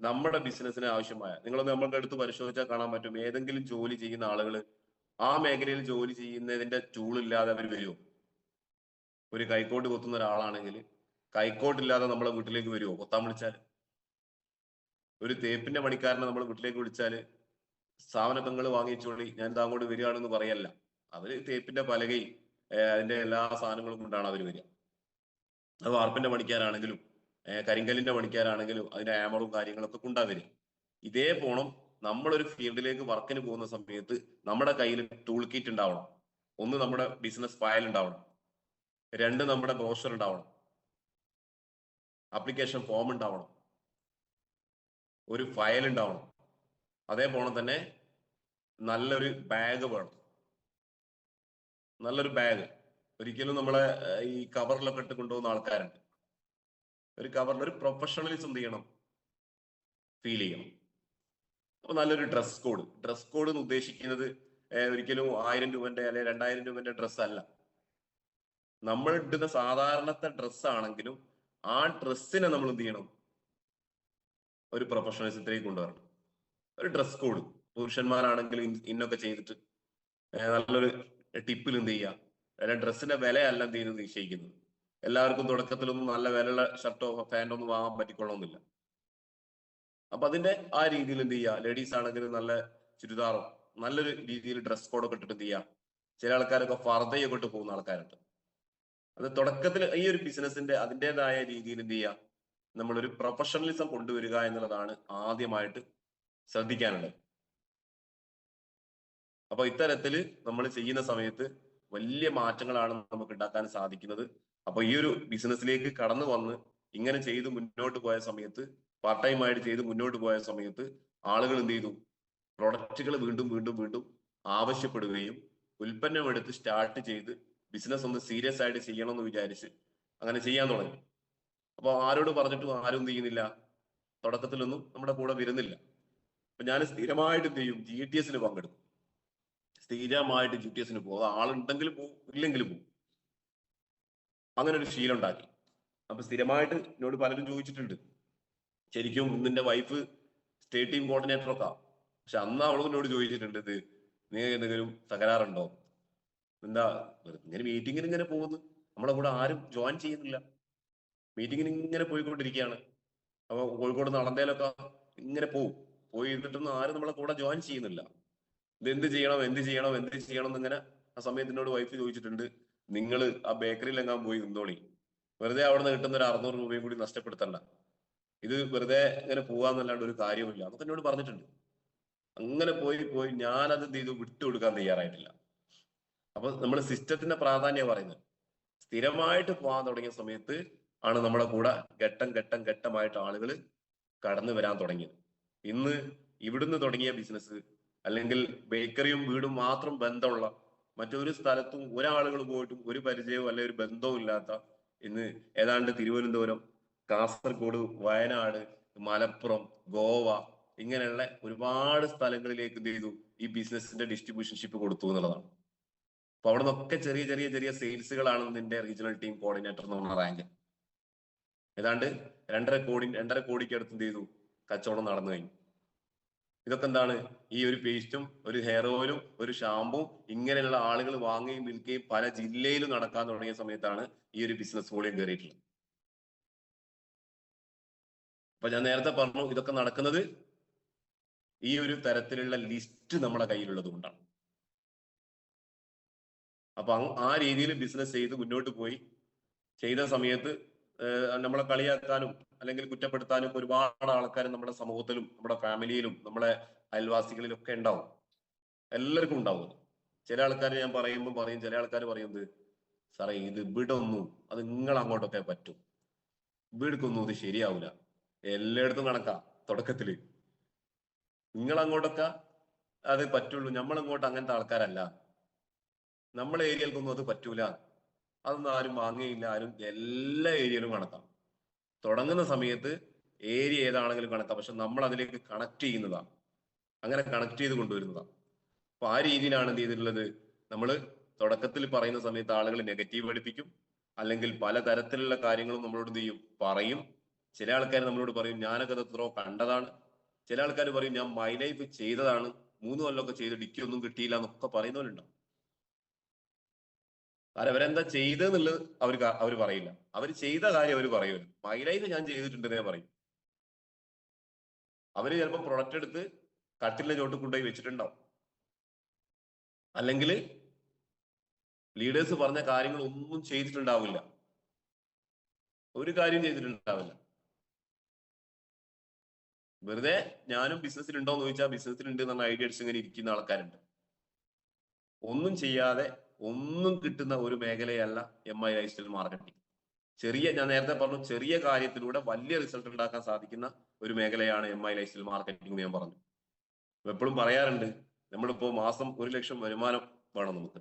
നമ്മുടെ ബിസിനസ്സിന് ആവശ്യമായ, നിങ്ങളൊന്ന് നമ്മളുടെ അടുത്ത് പരിശോധിച്ചാൽ കാണാൻ പറ്റും, ഏതെങ്കിലും ജോലി ചെയ്യുന്ന ആളുകൾ ആ മേഖലയിൽ ജോലി ചെയ്യുന്നതിന്റെ ടൂൾ ഇല്ലാതെ അവർ വരുമോ? ഒരു കൈക്കോട്ട് കൊത്തുന്ന ഒരാളാണെങ്കിൽ കൈക്കോട്ടില്ലാതെ നമ്മളെ വീട്ടിലേക്ക് വരുമോ കൊത്താൻ വിളിച്ചാൽ? ഒരു തേപ്പിന്റെ പണിക്കാരനെ നമ്മൾ വീട്ടിലേക്ക് വിളിച്ചാല് സാധനങ്ങൾ വാങ്ങിച്ചോളി, ഞാൻ അങ്ങോട്ട് വരികയാണെന്ന് പറയല്ല. അവര് തേപ്പിന്റെ പലകയും അതിന്റെ എല്ലാ സാധനങ്ങളും കൊണ്ടാണ് അവർ വരിക. അത് വാർപ്പിന്റെ പണിക്കാരാണെങ്കിലും കരിങ്കല്ലിന്റെ പണിക്കാരാണെങ്കിലും അതിന്റെ ആമറും കാര്യങ്ങളൊക്കെ കൊണ്ടാ വരിക. ഇതേ പോണം നമ്മളൊരു ഫീൽഡിലേക്ക് വർക്കിന് പോകുന്ന സമയത്ത് നമ്മുടെ കയ്യിൽ ടൂൾ കിറ്റ് ഉണ്ടാവണം. ഒന്ന്, നമ്മുടെ ബിസിനസ് ഫയൽ ഉണ്ടാവണം. രണ്ട്, നമ്മുടെ ബ്രോഷർ ഉണ്ടാവണം. ആപ്ലിക്കേഷൻ ഫോം ഉണ്ടാവണം. ഒരു ഫയൽ ഉണ്ടാവണം. അതേപോലെ തന്നെ നല്ലൊരു ബാഗ് വേണം. നല്ലൊരു ബാഗ്. ഒരിക്കലും നമ്മളെ ഈ കവറിലൊക്കെ ഇട്ട് കൊണ്ടുപോകുന്ന ആൾക്കാരുണ്ട്. ഒരു കവറിൽ ഒരു പ്രൊഫഷണലിസം എന്ത് ചെയ്യണം? ഫീൽ ചെയ്യണം. അപ്പൊ നല്ലൊരു ഡ്രസ് കോഡ്. ഡ്രസ് കോഡ് എന്ന് ഉദ്ദേശിക്കുന്നത് ഒരിക്കലും 1000 രൂപന്റെ അല്ലെങ്കിൽ 2000 രൂപന്റെ ഡ്രസ് അല്ല. നമ്മൾ ഇടുന്ന സാധാരണത്തെ ഡ്രസ് ആണെങ്കിലും ആ ഡ്രസ്സിനെ നമ്മൾ എന്ത് ചെയ്യണം? ഒരു പ്രൊഫഷണലിസത്തിലേക്ക് കൊണ്ടുവരണം. ഒരു ഡ്രസ് കോഡ്. പുരുഷന്മാരാണെങ്കിൽ ഇന്നൊക്കെ ചെയ്തിട്ട് നല്ലൊരു ടിപ്പിൽ എന്ത് ചെയ്യുക? അല്ല, ഡ്രസ്സിന്റെ വിലയല്ല എന്ത് ചെയ്യുന്നത് നിശ്ചയിക്കുന്നത്. എല്ലാവർക്കും തുടക്കത്തിലൊന്നും നല്ല വിലയുള്ള ഷർട്ടോ പാൻറ്റോ ഒന്നും വാങ്ങാൻ പറ്റിക്കൊള്ളണമെന്നില്ല. അപ്പൊ അതിന്റെ ആ രീതിയിൽ എന്ത് ചെയ്യുക? ലേഡീസ് ആണെങ്കിൽ നല്ല ചുരിദാറോ നല്ലൊരു രീതിയിൽ ഡ്രസ് കോഡൊക്കെ ഇട്ടിട്ട് എന്ത് ചെയ്യുക? ചില ആൾക്കാരൊക്കെ ഫർദയൊക്കെ ഇട്ട് പോകുന്ന ആൾക്കാരുണ്ട്. അത് തുടക്കത്തിൽ ഈ ഒരു ബിസിനസിന്റെ അതിൻ്റെതായ രീതിയിൽ എന്ത് ചെയ്യുക? നമ്മളൊരു പ്രൊഫഷണലിസം കൊണ്ടുവരിക എന്നുള്ളതാണ് ആദ്യമായിട്ട് ശ്രദ്ധിക്കാനുള്ളത്. അപ്പൊ ഇത്തരത്തില് നമ്മൾ ചെയ്യുന്ന സമയത്ത് വലിയ മാറ്റങ്ങളാണ് നമുക്ക് ഉണ്ടാക്കാൻ സാധിക്കുന്നത്. അപ്പൊ ഈ ഒരു ബിസിനസ്സിലേക്ക് കടന്നു വന്ന് ഇങ്ങനെ ചെയ്ത് മുന്നോട്ട് പോയ സമയത്ത്, പാർട്ട് ടൈം ആയിട്ട് ചെയ്ത് മുന്നോട്ട് പോയ സമയത്ത് ആളുകൾ എന്ത് ചെയ്തു? പ്രൊഡക്റ്റുകൾ വീണ്ടും വീണ്ടും വീണ്ടും ആവശ്യപ്പെടുകയും ഉൽപ്പന്നം എടുത്ത് സ്റ്റാർട്ട് ചെയ്ത് ബിസിനസ് ഒന്ന് സീരിയസ് ആയിട്ട് ചെയ്യണം എന്ന് വിചാരിച്ച് അങ്ങനെ ചെയ്യാൻ തുടങ്ങി. അപ്പൊ ആരോട് പറഞ്ഞിട്ടും ആരും എന്ത് ചെയ്യുന്നില്ല? തുടക്കത്തിലൊന്നും നമ്മുടെ കൂടെ വരുന്നില്ല. അപ്പൊ ഞാൻ സ്ഥിരമായിട്ട് എന്ത് ചെയ്യും? GTS പങ്കെടുക്കും. സ്ഥിരമായിട്ട് GTS പോകും. അത് ആളുണ്ടെങ്കിൽ പോകും, ഇല്ലെങ്കിലും പോകും. അങ്ങനെ ഒരു ശീലം ഉണ്ടാക്കി. അപ്പൊ സ്ഥിരമായിട്ട് എന്നോട് പലരും ചോദിച്ചിട്ടുണ്ട്, ശരിക്കും നിന്റെ വൈഫ് സ്റ്റേറ്റ് ടീം കോർഡിനേറ്റർ ഒക്കെ. പക്ഷെ അന്ന് അവളും എന്നോട് ചോദിച്ചിട്ടുണ്ട്, ഇത് നീ എന്തെങ്കിലും തകരാറുണ്ടോ? എന്താ ഇങ്ങനെ മീറ്റിങ്ങിന് ഇങ്ങനെ പോകുന്നു, നമ്മളെ കൂടെ ആരും ജോയിൻ ചെയ്യുന്നില്ല, മീറ്റിങ്ങിന് ഇങ്ങനെ പോയിക്കൊണ്ടിരിക്കുകയാണ്. അപ്പൊ കോഴിക്കോട് നടന്നേലൊക്കെ ഇങ്ങനെ പോയി ഇരുന്നിട്ടൊന്നും ആരും നമ്മളെ കൂടെ ജോയിൻ ചെയ്യുന്നില്ല. ഇത് എന്ത് ചെയ്യണം എന്നിങ്ങനെ ആ സമയത്തിനോട് വൈഫ് ചോദിച്ചിട്ടുണ്ട്. നിങ്ങൾ ആ ബേക്കറിയിൽ എങ്ങാൻ പോയി നിന്നോളി, വെറുതെ അവിടെ നിന്ന് കിട്ടുന്ന ഒരു 600 രൂപയും കൂടി നഷ്ടപ്പെടുത്തണ്ട, ഇത് വെറുതെ ഇങ്ങനെ പോവാന്നല്ലാണ്ട് ഒരു കാര്യമില്ല എന്നൊക്കെ എന്നോട് പറഞ്ഞിട്ടുണ്ട്. അങ്ങനെ പോയി ഞാനത് എന്ത് ചെയ്തു? വിട്ടുകൊടുക്കാൻ തയ്യാറായിട്ടില്ല. അപ്പൊ നമ്മൾ സിസ്റ്റത്തിന്റെ പ്രാധാന്യം പറയുന്നത്. സ്ഥിരമായിട്ട് പോകാൻ തുടങ്ങിയ സമയത്ത് ആണ് നമ്മുടെ കൂടെ ഘട്ടമായിട്ട് ആളുകൾ കടന്നു വരാൻ തുടങ്ങിയത്. ഇന്ന് ഇവിടുന്ന് തുടങ്ങിയ ബിസിനസ്, അല്ലെങ്കിൽ ബേക്കറിയും വീടും മാത്രം ബന്ധമുള്ള മറ്റൊരു സ്ഥലത്തും ഒരാളുകൾ പോയിട്ടും ഒരു പരിചയവും അല്ലെങ്കിൽ ഒരു ബന്ധവും ഇല്ലാത്ത, ഇന്ന് ഏതാണ്ട് തിരുവനന്തപുരം, കാസർഗോഡ്, വയനാട്, മലപ്പുറം, ഗോവ ഇങ്ങനെയുള്ള ഒരുപാട് സ്ഥലങ്ങളിലേക്ക് എന്ത് ചെയ്തു? ഈ ബിസിനസിന്റെ ഡിസ്ട്രിബ്യൂഷൻഷിപ്പ് കൊടുത്തു എന്നുള്ളതാണ്. അപ്പൊ അവിടെ നിന്നൊക്കെ ചെറിയ ചെറിയ ചെറിയ സെയിൽസുകളാണ് നിന്റെ റീജിയണൽ ടീം കോർഡിനേറ്റർ എന്ന് പറഞ്ഞ റാങ്ക്. ഏതാണ്ട് 2.5 കോടിക്ക് അടുത്ത് എന്ത് ചെയ്തു? കച്ചവടം നടന്നു കഴിഞ്ഞു. ഇതൊക്കെ എന്താണ്? ഈ ഒരു പേസ്റ്റും ഒരു ഹെയർ ഓയിലും ഒരു ഷാമ്പും ഇങ്ങനെയുള്ള ആളുകൾ വാങ്ങുകയും വിൽക്കുകയും പല ജില്ലയിലും നടക്കാൻ തുടങ്ങിയ സമയത്താണ് ഈ ഒരു ബിസിനസ് വോളിയം കയറിയിട്ടുള്ളത്. അപ്പൊ ഞാൻ നേരത്തെ പറഞ്ഞു, ഇതൊക്കെ നടക്കുന്നത് ഈ ഒരു തരത്തിലുള്ള ലിസ്റ്റ് നമ്മുടെ കയ്യിലുള്ളത് കൊണ്ടാണ്. അപ്പൊ ആ രീതിയിൽ ബിസിനസ് ചെയ്ത് മുന്നോട്ട് പോയി ചെയ്ത സമയത്ത് നമ്മളെ കളിയാക്കാനും അല്ലെങ്കിൽ കുറ്റപ്പെടുത്താനും ഒരുപാട് ആൾക്കാർ നമ്മുടെ സമൂഹത്തിലും നമ്മുടെ ഫാമിലിയിലും നമ്മുടെ അയൽവാസികളിലും ഒക്കെ ഉണ്ടാവും. എല്ലാവർക്കും ഉണ്ടാവും. ചില ആൾക്കാർ ഞാൻ പറയുമ്പോൾ പറയും, ചില ആൾക്കാർ പറയുന്നത്, സാറേ ഇത് ഇവിടെ ഒന്നും അത് നിങ്ങൾ അങ്ങോട്ടൊക്കെ പറ്റും, ഇവിടേക്കൊന്നും ഇത് ശരിയാവൂല, എല്ലായിടത്തും കണക്കാ തുടക്കത്തില്, നിങ്ങൾ അങ്ങോട്ടൊക്കെ അത് പറ്റുള്ളൂ, നമ്മളങ്ങോട്ട് അങ്ങനത്തെ ആൾക്കാരല്ല, നമ്മളെ ഏരിയയിൽക്കൊന്നും അത് പറ്റൂല, അതൊന്നും ആരും വാങ്ങുകയില്ല, ആരും എല്ലാ ഏരിയയിലും കണക്കാം. തുടങ്ങുന്ന സമയത്ത് ഏരിയ ഏതാണെങ്കിലും കണക്കാം, പക്ഷെ നമ്മൾ അതിലേക്ക് കണക്ട് ചെയ്യുന്നതാണ്, അങ്ങനെ കണക്ട് ചെയ്ത് കൊണ്ടുവരുന്നതാണ്. അപ്പൊ ആ രീതിയിലാണ് എന്ത് ചെയ്തിട്ടുള്ളത്? നമ്മൾ തുടക്കത്തിൽ പറയുന്ന സമയത്ത് ആളുകൾ നെഗറ്റീവ് പഠിപ്പിക്കും, അല്ലെങ്കിൽ പല തരത്തിലുള്ള കാര്യങ്ങളും നമ്മളോട് എന്ത് ചെയ്യും? പറയും. ചില ആൾക്കാർ നമ്മളോട് പറയും ഞാനൊക്കെ അത് എത്രയോ കണ്ടതാണ്, ചില ആൾക്കാർ പറയും ഞാൻ മൈ ലൈഫ് ചെയ്തതാണ്, 3 കൊല്ലമൊക്കെ ചെയ്ത് ഡിക്കൊന്നും കിട്ടിയില്ല എന്നൊക്കെ പറയുന്നവരുണ്ടാവും. അവരെന്താ ചെയ്തെന്നുള്ളത് അവർ പറയില്ല, അവർ ചെയ്ത കാര്യം അവർ പറയൂല. മൈ ലൈഫ് ഞാൻ ചെയ്തിട്ടുണ്ടെന്നേ പറയും. അവര് ചിലപ്പോൾ പ്രൊഡക്റ്റ് എടുത്ത് കട്ടിലിന്റെ ചോട്ട് കൊണ്ടുപോയി വെച്ചിട്ടുണ്ടാവും, അല്ലെങ്കിൽ ലീഡേഴ്സ് പറഞ്ഞ കാര്യങ്ങൾ ഒന്നും ചെയ്തിട്ടുണ്ടാവില്ല, ഒരു കാര്യം ചെയ്തിട്ടുണ്ടാവില്ല. വെറുതെ ഞാനും ബിസിനസ്സിലുണ്ടോ എന്ന് ചോദിച്ചാൽ ബിസിനസ്സിലുണ്ട് എന്ന് പറഞ്ഞ ഐഡിയ അടിച്ച് ഇങ്ങനെ ഇരിക്കുന്ന ആൾക്കാരുണ്ട്. ഒന്നും ചെയ്യാതെ ഒന്നും കിട്ടുന്ന ഒരു മേഖലയല്ല MI ലൈഫ് സ്റ്റൈൽ മാർക്കറ്റിംഗ്. ഞാൻ നേരത്തെ പറഞ്ഞു, ചെറിയ കാര്യത്തിലൂടെ വലിയ റിസൾട്ട് ഉണ്ടാക്കാൻ സാധിക്കുന്ന ഒരു മേഖലയാണ് MI ലൈഫ് സ്റ്റൈൽ മാർക്കറ്റിംഗ്. ഞാൻ പറഞ്ഞു, എപ്പോഴും പറയാറുണ്ട്, നമ്മളിപ്പോ മാസം 1 ലക്ഷം വരുമാനം വേണം. നമുക്ക്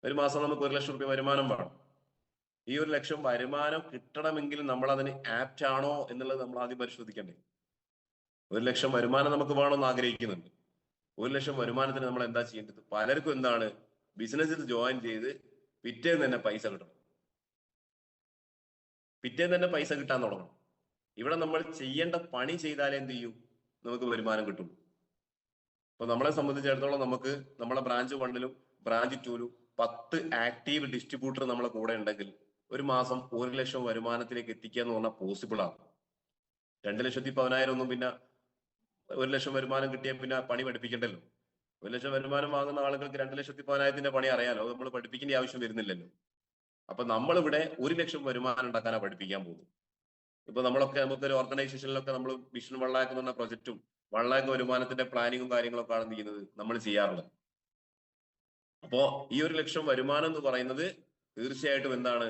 ഒരു മാസം നമുക്ക് 1 ലക്ഷം രൂപ വരുമാനം വേണം. ഈ 1 ലക്ഷം വരുമാനം കിട്ടണമെങ്കിൽ നമ്മൾ അതിന് ആപ്റ്റ് ആണോ എന്നുള്ളത് നമ്മൾ ആദ്യം പരിശോധിക്കണ്ടേ. 1 ലക്ഷം വരുമാനം നമുക്ക് വേണമെന്ന് ആഗ്രഹിക്കുന്നുണ്ട്. 1 ലക്ഷം വരുമാനത്തിന് നമ്മൾ എന്താ ചെയ്യേണ്ടത്? പലർക്കും എന്താണ്, ബിസിനസ്സിൽ ജോയിൻ ചെയ്ത് പിറ്റേന്ന് തന്നെ പൈസ കിട്ടണം, പിറ്റേന്ന് തന്നെ പൈസ കിട്ടാൻ തുടങ്ങണം. ഇവിടെ നമ്മൾ ചെയ്യേണ്ട പണി ചെയ്താലേ എന്ത് ചെയ്യും, നമുക്ക് വരുമാനം കിട്ടും. അപ്പൊ നമ്മളെ സംബന്ധിച്ചിടത്തോളം നമുക്ക് നമ്മളെ ബ്രാഞ്ച് 1ലും ബ്രാഞ്ച് 2ലും 10 ആക്റ്റീവ് ഡിസ്ട്രിബ്യൂട്ടർ നമ്മളെ കൂടെ ഉണ്ടെങ്കിൽ ഒരു മാസം 1 ലക്ഷം വരുമാനത്തിലേക്ക് എത്തിക്കുക എന്ന് പറഞ്ഞാൽ പോസിബിൾ ആണ്. 2,10,000 ഒന്നും പിന്നെ 1 ലക്ഷം വരുമാനം കിട്ടിയാൽ പിന്നെ പണി പഠിപ്പിക്കണ്ടല്ലോ. 1 ലക്ഷം വരുമാനം വാങ്ങുന്ന ആളുകൾക്ക് 2,10,000 പണി അറിയാലോ, അത് നമ്മൾ പഠിപ്പിക്കേണ്ട ആവശ്യം വരുന്നില്ലല്ലോ. അപ്പൊ നമ്മളിവിടെ 1 ലക്ഷം വരുമാനം ഉണ്ടാക്കാനാണ് പഠിപ്പിക്കാൻ പോകുന്നത്. ഇപ്പൊ നമുക്കൊരു ഓർഗനൈസേഷനിലൊക്കെ നമ്മൾ മിഷൻ 1 lakh എന്ന് പറഞ്ഞ പ്രൊജക്റ്റും 1 lakh വരുമാനത്തിന്റെ പ്ലാനിങ്ങും കാര്യങ്ങളൊക്കെ ആണ് ചെയ്യുന്നത്, നമ്മൾ ചെയ്യാറുള്ളത്. അപ്പോ ഈ 1 ലക്ഷം വരുമാനം എന്ന് പറയുന്നത് തീർച്ചയായിട്ടും എന്താണ്,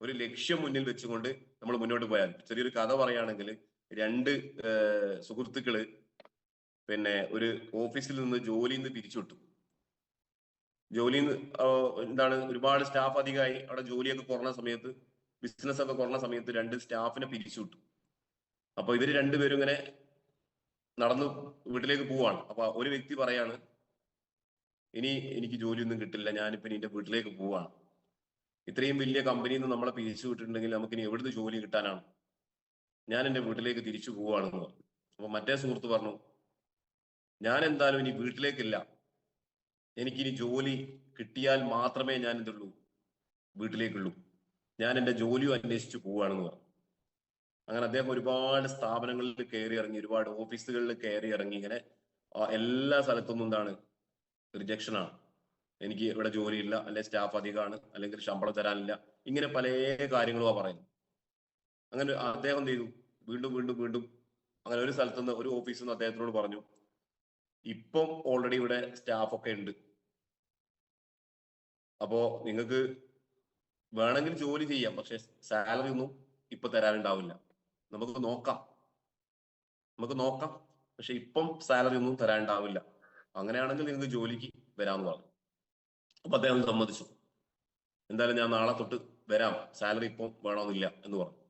ഒരു ലക്ഷ്യം മുന്നിൽ വെച്ചുകൊണ്ട് നമ്മൾ മുന്നോട്ട് പോയാൽ. ചെറിയൊരു കഥ പറയുകയാണെങ്കിൽ, 2 സുഹൃത്തുക്കള് പിന്നെ ഒരു ഓഫീസിൽ നിന്ന് ജോലിയിൽ നിന്ന് പിരിച്ചുവിട്ടു. ജോലിയിൽ നിന്ന് എന്താണ്, ഒരുപാട് സ്റ്റാഫ് അധികമായി, അവിടെ ജോലിയൊക്കെ കുറഞ്ഞ സമയത്ത്, ബിസിനസ് ഒക്കെ കുറഞ്ഞ സമയത്ത് 2 സ്റ്റാഫിനെ പിരിച്ചുവിട്ടു. അപ്പൊ ഇവര് രണ്ടുപേരും ഇങ്ങനെ നടന്നു വീട്ടിലേക്ക് പോവാണ്. അപ്പൊ ഒരു വ്യക്തി പറയാണ്, ഇനി എനിക്ക് ജോലിയൊന്നും കിട്ടില്ല, ഞാനിപ്പോ എന്റെ വീട്ടിലേക്ക് പോവാണ്. ഇത്രയും വലിയ കമ്പനിയിൽ നിന്ന് നമ്മളെ പിരിച്ചു വിട്ടിട്ടുണ്ടെങ്കിൽ നമുക്ക് ഇനി എവിടുന്ന് ജോലി കിട്ടാനാണ്, ഞാൻ എന്റെ വീട്ടിലേക്ക് തിരിച്ചു പോവാണെന്ന് പറഞ്ഞു. അപ്പൊ മറ്റേ സുഹൃത്ത് പറഞ്ഞു, ഞാൻ എന്തായാലും ഇനി വീട്ടിലേക്കില്ല, എനിക്കിനി ജോലി കിട്ടിയാൽ മാത്രമേ ഞാൻ എന്തുള്ളൂ, വീട്ടിലേക്കുള്ളൂ, ഞാൻ എന്റെ ജോലിയും അന്വേഷിച്ചു പോവുകയാണെന്ന് പറഞ്ഞു. അങ്ങനെ അദ്ദേഹം ഒരുപാട് സ്ഥാപനങ്ങളിൽ കയറി ഇറങ്ങി, ഒരുപാട് ഓഫീസുകളിൽ കയറി ഇറങ്ങി, ഇങ്ങനെ എല്ലാ സ്ഥലത്തൊന്നും എന്താണ്, റിജക്ഷനാണ്. എനിക്ക് ഇവിടെ ജോലിയില്ല, അല്ലെങ്കിൽ സ്റ്റാഫ് അധികമാണ്, അല്ലെങ്കിൽ ശമ്പളം തരാനില്ല, ഇങ്ങനെ പല കാര്യങ്ങളും പറയുന്നത്. അങ്ങനെ അദ്ദേഹം എന്ത് ചെയ്തു, വീണ്ടും വീണ്ടും വീണ്ടും അങ്ങനെ ഒരു സ്ഥലത്തുനിന്ന്, ഒരു ഓഫീസിൽ നിന്ന് അദ്ദേഹത്തിനോട് പറഞ്ഞു, ഇപ്പം ഓൾറെഡി ഇവിടെ സ്റ്റാഫ് ഒക്കെ ഉണ്ട്, അപ്പോ നിങ്ങൾക്ക് വേണമെങ്കിൽ ജോലി ചെയ്യാം, പക്ഷെ സാലറി ഒന്നും ഇപ്പൊ തരാനുണ്ടാവില്ല, നമുക്ക് നോക്കാം, പക്ഷെ ഇപ്പം സാലറി ഒന്നും തരാനുണ്ടാവില്ല, അങ്ങനെയാണെങ്കിൽ നിങ്ങൾക്ക് ജോലിക്ക് വരാമെന്ന് പറഞ്ഞു. അപ്പൊ അദ്ദേഹം സമ്മതിച്ചു, എന്തായാലും ഞാൻ നാളെ തൊട്ട് വരാം, സാലറി ഇപ്പം വേണമെന്നില്ല എന്ന് പറഞ്ഞു.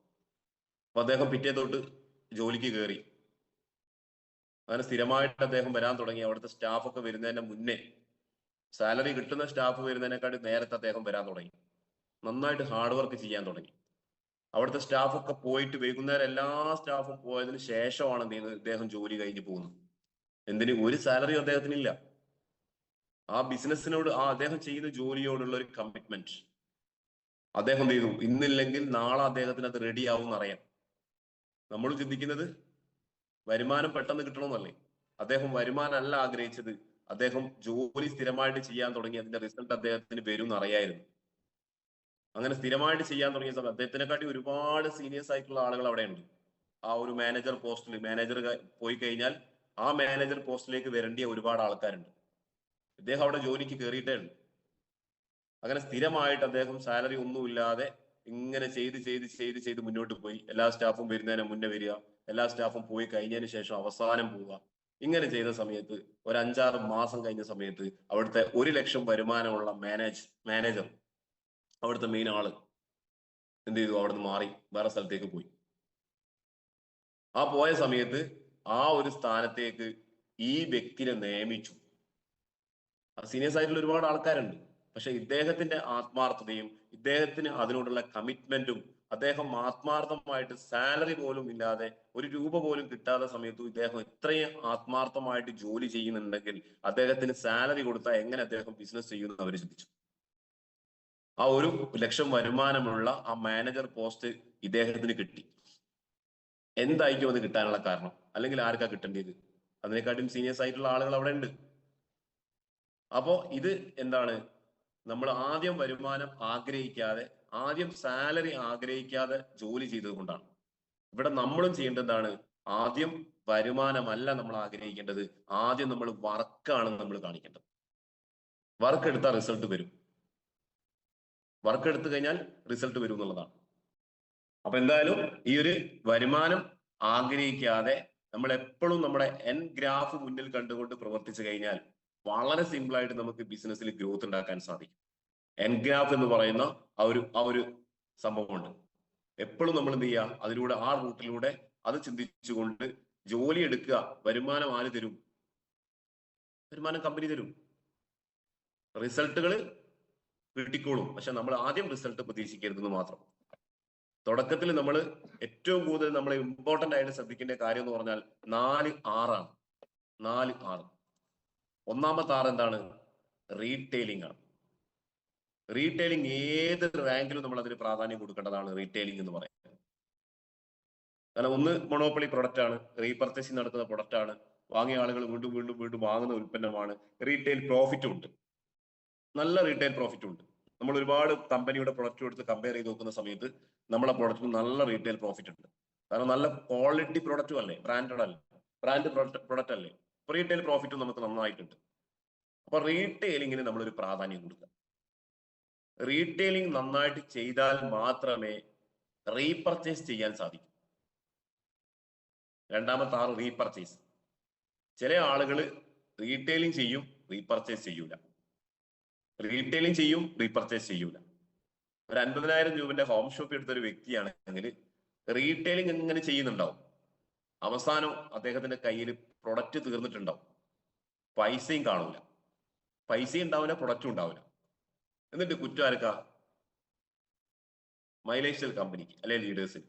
അപ്പൊ അദ്ദേഹം പിറ്റേ തൊട്ട് ജോലിക്ക് കയറി. അങ്ങനെ സ്ഥിരമായിട്ട് അദ്ദേഹം വരാൻ തുടങ്ങി. അവിടുത്തെ സ്റ്റാഫൊക്കെ വരുന്നതിന്റെ മുന്നേ, സാലറി കിട്ടുന്ന സ്റ്റാഫ് വരുന്നതിനെക്കാട്ടി നേരത്തെ അദ്ദേഹം വരാൻ തുടങ്ങി. നന്നായിട്ട് ഹാർഡ് വർക്ക് ചെയ്യാൻ തുടങ്ങി. അവിടുത്തെ സ്റ്റാഫൊക്കെ പോയിട്ട് വൈകുന്നേരം എല്ലാ സ്റ്റാഫും പോയതിനു ശേഷമാണ് അദ്ദേഹം ജോലി കഴിഞ്ഞ് പോകുന്നത്. എന്തിന്, ഒരു സാലറിയും അദ്ദേഹത്തിനില്ല. ആ ബിസിനസ്സിനോട്, അദ്ദേഹം ചെയ്യുന്ന ജോലിയോടുള്ള ഒരു കമ്മിറ്റ്മെന്റ്, അദ്ദേഹം എന്ത് ചെയ്തു, ഇന്നില്ലെങ്കിൽ നാളെ അദ്ദേഹത്തിന് അത് റെഡി ആവും എന്നറിയാം. നമ്മൾ ചിന്തിക്കുന്നത് വരുമാനം പെട്ടെന്ന് കിട്ടണമെന്നല്ലേ. അദ്ദേഹം വരുമാനം അല്ല ആഗ്രഹിച്ചത്, അദ്ദേഹം ജോലി സ്ഥിരമായിട്ട് ചെയ്യാൻ തുടങ്ങി, അതിന്റെ റിസൾട്ട് അദ്ദേഹത്തിന് വരും എന്നറിയായിരുന്നു. അങ്ങനെ സ്ഥിരമായിട്ട് ചെയ്യാൻ തുടങ്ങിയ സമയത്ത് അദ്ദേഹത്തിനെക്കാട്ടി ഒരുപാട് സീനിയേഴ്സ് ആയിട്ടുള്ള ആളുകൾ അവിടെ ഉണ്ട്. ആ ഒരു മാനേജർ പോസ്റ്റിൽ, മാനേജർ പോയി കഴിഞ്ഞാൽ ആ മാനേജർ പോസ്റ്റിലേക്ക് വരേണ്ടിയ ഒരുപാട് ആൾക്കാരുണ്ട്. ഇദ്ദേഹം അവിടെ ജോലിക്ക് കയറിയിട്ടേ ഉള്ളൂ. അങ്ങനെ സ്ഥിരമായിട്ട് അദ്ദേഹം സാലറി ഒന്നുമില്ലാതെ ഇങ്ങനെ ചെയ്ത് മുന്നോട്ട് പോയി. എല്ലാ സ്റ്റാഫും വരുന്നതിന് മുന്നേ വരിക, എല്ലാ സ്റ്റാഫും പോയി കഴിഞ്ഞതിന് ശേഷം അവസാനം പോവുക. ഇങ്ങനെ ചെയ്ത സമയത്ത് ഒരു 5-6 മാസം കഴിഞ്ഞ സമയത്ത് അവിടുത്തെ 1 ലക്ഷം വരുമാനമുള്ള മാനേജർ, അവിടുത്തെ മെയിൻ ആള് എന്ത് ചെയ്തു, അവിടുന്ന് മാറി വേറെ സ്ഥലത്തേക്ക് പോയി. ആ പോയ സമയത്ത് ആ ഒരു സ്ഥാനത്തേക്ക് ഈ വ്യക്തിനെ നിയമിച്ചു. സീനിയേഴ്സ് ആയിട്ടുള്ള ഒരുപാട് ആൾക്കാരുണ്ട്. പക്ഷെ ഇദ്ദേഹത്തിന്റെ ആത്മാർത്ഥതയും ഇദ്ദേഹത്തിന് അതിനോടുള്ള കമ്മിറ്റ്മെന്റും, അദ്ദേഹം ആത്മാർത്ഥമായിട്ട് സാലറി പോലും ഇല്ലാതെ, 1 രൂപ പോലും കിട്ടാത്ത സമയത്തും ഇദ്ദേഹം ഇത്രയും ആത്മാർത്ഥമായിട്ട് ജോലി ചെയ്യുന്നുണ്ടെങ്കിൽ അദ്ദേഹത്തിന് സാലറി കൊടുത്താൽ എങ്ങനെ അദ്ദേഹം ബിസിനസ് ചെയ്യുമെന്ന് അവർ ചിന്തിച്ചു. ആ 1 ലക്ഷം വരുമാനമുള്ള ആ മാനേജർ പോസ്റ്റ് ഇദ്ദേഹത്തിന് കിട്ടി. എന്തായിരിക്കും അത് കിട്ടാനുള്ള കാരണം? അല്ലെങ്കിൽ ആർക്കാ കിട്ടേണ്ടത്? അതിനെക്കാട്ടും സീനിയേഴ്സ് ആയിട്ടുള്ള ആളുകൾ അവിടെ ഉണ്ട്. അപ്പോ ഇത് എന്താണ്, നമ്മൾ ആദ്യം വരുമാനം ആഗ്രഹിക്കാതെ, ആദ്യം സാലറി ആഗ്രഹിക്കാതെ ജോലി ചെയ്തത് കൊണ്ടാണ്. ഇവിടെ നമ്മളും ചെയ്യേണ്ടത് എന്താണ്? ആദ്യം വരുമാനമല്ല നമ്മൾ ആഗ്രഹിക്കേണ്ടത്, ആദ്യം നമ്മൾ വർക്കാണ് നമ്മൾ കാണിക്കേണ്ടത്. വർക്ക് എടുത്താൽ റിസൾട്ട് വരും. വർക്ക് എടുത്തു കഴിഞ്ഞാൽ റിസൾട്ട് വരും എന്നുള്ളതാണ്. അപ്പൊ എന്തായാലും ഈ ഒരു വരുമാനം ആഗ്രഹിക്കാതെ നമ്മൾ എപ്പോഴും നമ്മുടെ എൻ ഗ്രാഫ് മുന്നിൽ കണ്ടുകൊണ്ട് പ്രവർത്തിച്ചു കഴിഞ്ഞാൽ വളരെ സിമ്പിൾ ആയിട്ട് നമുക്ക് ബിസിനസ്സിൽ ഗ്രോത്ത് ഉണ്ടാക്കാൻ സാധിക്കും. എൻ ഗ്രാഫ് എന്ന് പറയുന്ന ആ ഒരു സംഭവമുണ്ട്. എപ്പോഴും നമ്മൾ എന്ത് ചെയ്യുക, അതിലൂടെ ആ റൂട്ടിലൂടെ അത് ചിന്തിച്ചുകൊണ്ട് ജോലി എടുക്കുക. വരുമാനം ആര് തരും? വരുമാനം കമ്പനി തരും. റിസൾട്ടുകൾ കിട്ടിക്കോളും. പക്ഷെ നമ്മൾ ആദ്യം റിസൾട്ട് പ്രതീക്ഷിക്കരുതെന്ന് മാത്രം. തുടക്കത്തിൽ നമ്മൾ ഏറ്റവും കൂടുതൽ നമ്മൾ ഇമ്പോർട്ടന്റ് ആയിട്ട് ശ്രദ്ധിക്കേണ്ട കാര്യം എന്ന് പറഞ്ഞാൽ 4R ആണ്. 4R. ഒന്നാമത്തെ R എന്താണ്? റീറ്റെയിലിംഗ് ആണ്. റീറ്റെയിലിംഗ് ഏത് റാങ്കിലും നമ്മൾ അതിന് പ്രാധാന്യം കൊടുക്കേണ്ടതാണ്. റീറ്റെയിലിംഗ് എന്ന് പറയുന്നത് കാരണം ഒന്ന് മൊണോപ്പൊളി പ്രൊഡക്റ്റ് ആണ്, റീപർച്ചേസിംഗ് നടക്കുന്ന പ്രൊഡക്റ്റ് ആണ്, വാങ്ങിയ ആളുകൾ വീണ്ടും വീണ്ടും വീണ്ടും വാങ്ങുന്ന ഉൽപ്പന്നമാണ്. റീറ്റെയിൽ പ്രോഫിറ്റും ഉണ്ട്, നല്ല റീറ്റെയിൽ പ്രോഫിറ്റും ഉണ്ട്. നമ്മൾ ഒരുപാട് കമ്പനിയുടെ പ്രൊഡക്റ്റ് എടുത്ത് കമ്പയർ ചെയ്ത് നോക്കുന്ന സമയത്ത് നമ്മളെ പ്രൊഡക്റ്റിന് നല്ല റീറ്റെയിൽ പ്രോഫിറ്റ് ഉണ്ട്. കാരണം നല്ല ക്വാളിറ്റി പ്രൊഡക്റ്റും അല്ലേ, ബ്രാൻഡ് പ്രൊഡക്റ്റ് അല്ലേ, റീറ്റെയിൽ പ്രോഫിറ്റും നമുക്ക് നന്നായിട്ടുണ്ട്. അപ്പൊ റീറ്റെയിലിങ്ങിന് നമ്മളൊരു പ്രാധാന്യം കൊടുക്കുക. റീറ്റെയിലിംഗ് നന്നായിട്ട് ചെയ്താൽ മാത്രമേ റീപർച്ചേസ് ചെയ്യാൻ സാധിക്കൂ. രണ്ടാമത്തെ R റീപർച്ചേസ്. ചില ആളുകൾ റീറ്റെയിലിംഗ് ചെയ്യും, റീപർച്ചേസ് ചെയ്യൂല. റീറ്റെയിലിംഗ് ചെയ്യും, റീപർച്ചേസ് ചെയ്യൂല. ഒരു 50,000 രൂപന്റെ ഹോം ഷോപ്പ് എടുത്ത ഒരു വ്യക്തിയാണെങ്കിൽ റീറ്റെയിലിംഗ് എങ്ങനെ ചെയ്യുന്നുണ്ടാവും, അവസാനം അദ്ദേഹത്തിന്റെ കയ്യിൽ പ്രൊഡക്റ്റ് തീർന്നിട്ടുണ്ടാവും, പൈസയും കാണൂല, പൈസയും ഉണ്ടാവില്ല, പ്രൊഡക്റ്റും ഉണ്ടാവില്ല. എന്നിട്ട് കുറ്റം ആർക്കാ? മൈലേഷ്യൽ കമ്പനിക്ക് അല്ലെ ലീഡേഴ്സിന്.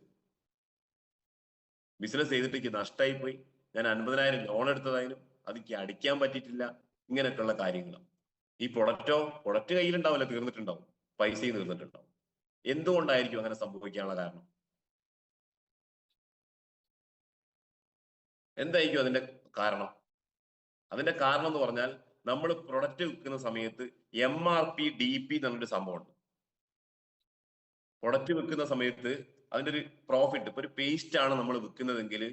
ബിസിനസ് ചെയ്തിട്ട് നഷ്ടമായി പോയി, ഞാൻ 50,000 ലോൺ എടുത്തതായാലും അതിക്ക് അടിക്കാൻ പറ്റിയിട്ടില്ല, ഇങ്ങനെയൊക്കെയുള്ള കാര്യങ്ങൾ. ഈ പ്രൊഡക്റ്റ് കയ്യിലുണ്ടാവില്ല, തീർന്നിട്ടുണ്ടാവും, പൈസയും തീർന്നിട്ടുണ്ടാവും. എന്തുകൊണ്ടായിരിക്കും അങ്ങനെ സംഭവിക്കാനുള്ള കാരണം? എന്തായിരിക്കും അതിന്റെ കാരണം? അതിന്റെ കാരണം എന്ന് പറഞ്ഞാൽ നമ്മൾ പ്രൊഡക്റ്റ് വിൽക്കുന്ന സമയത്ത് MRP DP എന്നൊരു സംഭവമുണ്ട്. പ്രൊഡക്റ്റ് വിൽക്കുന്ന സമയത്ത് അതിന്റെ ഒരു പ്രോഫിറ്റ്, ഇപ്പൊ ഒരു പേസ്റ്റ് ആണ് നമ്മൾ വിൽക്കുന്നതെങ്കിൽ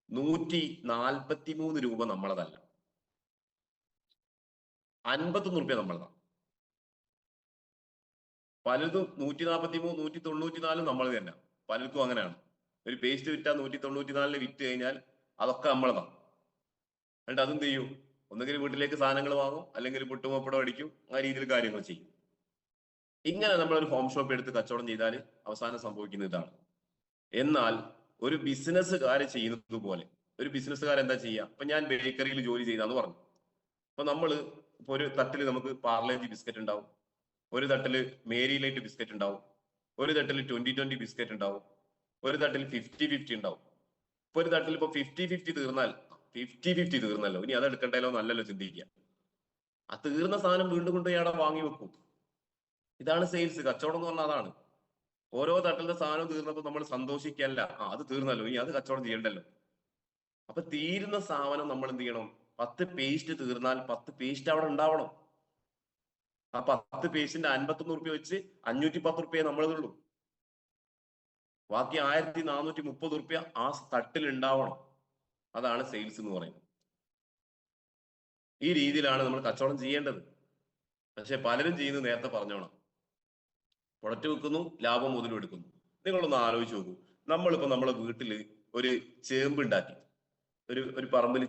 143 രൂപ നമ്മളതല്ല, 51 രൂപ നമ്മളതാണ്. പലതും 143, 194 നമ്മൾ തന്നെ. പലർക്കും അങ്ങനെയാണ്. ഒരു പേസ്റ്റ് വിറ്റാൽ 194 വിറ്റ് കഴിഞ്ഞാൽ അതൊക്കെ നമ്മളതാണ്. എന്നിട്ട് അതെന്ത് ചെയ്യും? ഒന്നുകിൽ വീട്ടിലേക്ക് സാധനങ്ങൾ വാങ്ങും, അല്ലെങ്കിൽ പുട്ടുമപ്പടം അടിക്കും, ആ രീതിയിൽ കാര്യങ്ങൾ ചെയ്യും. ഇങ്ങനെ നമ്മളൊരു ഹോം ഷോപ്പ് എടുത്ത് കച്ചവടം ചെയ്താൽ അവസാനം സംഭവിക്കുന്ന ഇതാണ്. എന്നാൽ ഒരു ബിസിനസ്സുകാര് ചെയ്യുന്നത് പോലെ, ഒരു ബിസിനസ്സുകാർ എന്താ ചെയ്യുക? ഇപ്പൊ ഞാൻ ബേക്കറിയിൽ ജോലി ചെയ്താന്ന് പറഞ്ഞു. അപ്പൊ നമ്മള് ഇപ്പൊ ഒരു തട്ടിൽ നമുക്ക് പാർലേജി ബിസ്ക്കറ്റ് ഉണ്ടാവും, ഒരു തട്ടില് മേരി ലൈറ്റ് ബിസ്ക്കറ്റ് ഉണ്ടാവും, ഒരു തട്ടിൽ 2020 ബിസ്ക്കറ്റ് ഉണ്ടാവും, ഒരു തട്ടിൽ 50-50 ഉണ്ടാവും. ഇപ്പൊ ഒരു തട്ടിൽ ഇപ്പൊ 50-50 തീർന്നാൽ 50-50 തീർന്നല്ലോ, ഇനി അത് എടുക്കണ്ടല്ലോ നല്ലല്ലോ ചിന്തിക്കുക. ആ തീർന്ന സാധനം വീണ്ടും കൊണ്ട് ഇയാളെ വാങ്ങി വെക്കും. ഇതാണ് സെയിൽസ്, കച്ചവടം എന്ന് പറഞ്ഞാൽ അതാണ്. ഓരോ തട്ടിലെ സാധനം തീർന്നപ്പോൾ നമ്മൾ സന്തോഷിക്കല്ല, അത് തീർന്നല്ലോ ഇനി അത് കച്ചവടം ചെയ്യണ്ടല്ലോ. അപ്പൊ തീരുന്ന സാധനം നമ്മൾ എന്ത് ചെയ്യണം? 10 പേസ്റ്റ് തീർന്നാൽ 10 പേസ്റ്റ് അവിടെ ഉണ്ടാവണം. ആ 10 പേസ്റ്റിന്റെ 51 രൂപ വെച്ച് 510 രൂപയെ നമ്മളുള്ളൂ. ബാക്കി 1430 രൂപ ആ തട്ടിൽ ഉണ്ടാവണം. അതാണ് സെയിൽസ് എന്ന് പറയുന്നത്. ഈ രീതിയിലാണ് നമ്മൾ കച്ചവടം ചെയ്യേണ്ടത്. പക്ഷെ പലരും ചെയ്യുന്നത് നേരത്തെ പറഞ്ഞോണം, പ്രൊഡക്റ്റ് വിൽക്കുന്നു, ലാഭം മുതലും എടുക്കുന്നു. നിങ്ങളൊന്ന് ആലോചിച്ച് നോക്കൂ, നമ്മളിപ്പോ നമ്മളെ വീട്ടില് ഒരു ചേമ്പുണ്ടാക്കി, ഒരു പറമ്പിൽ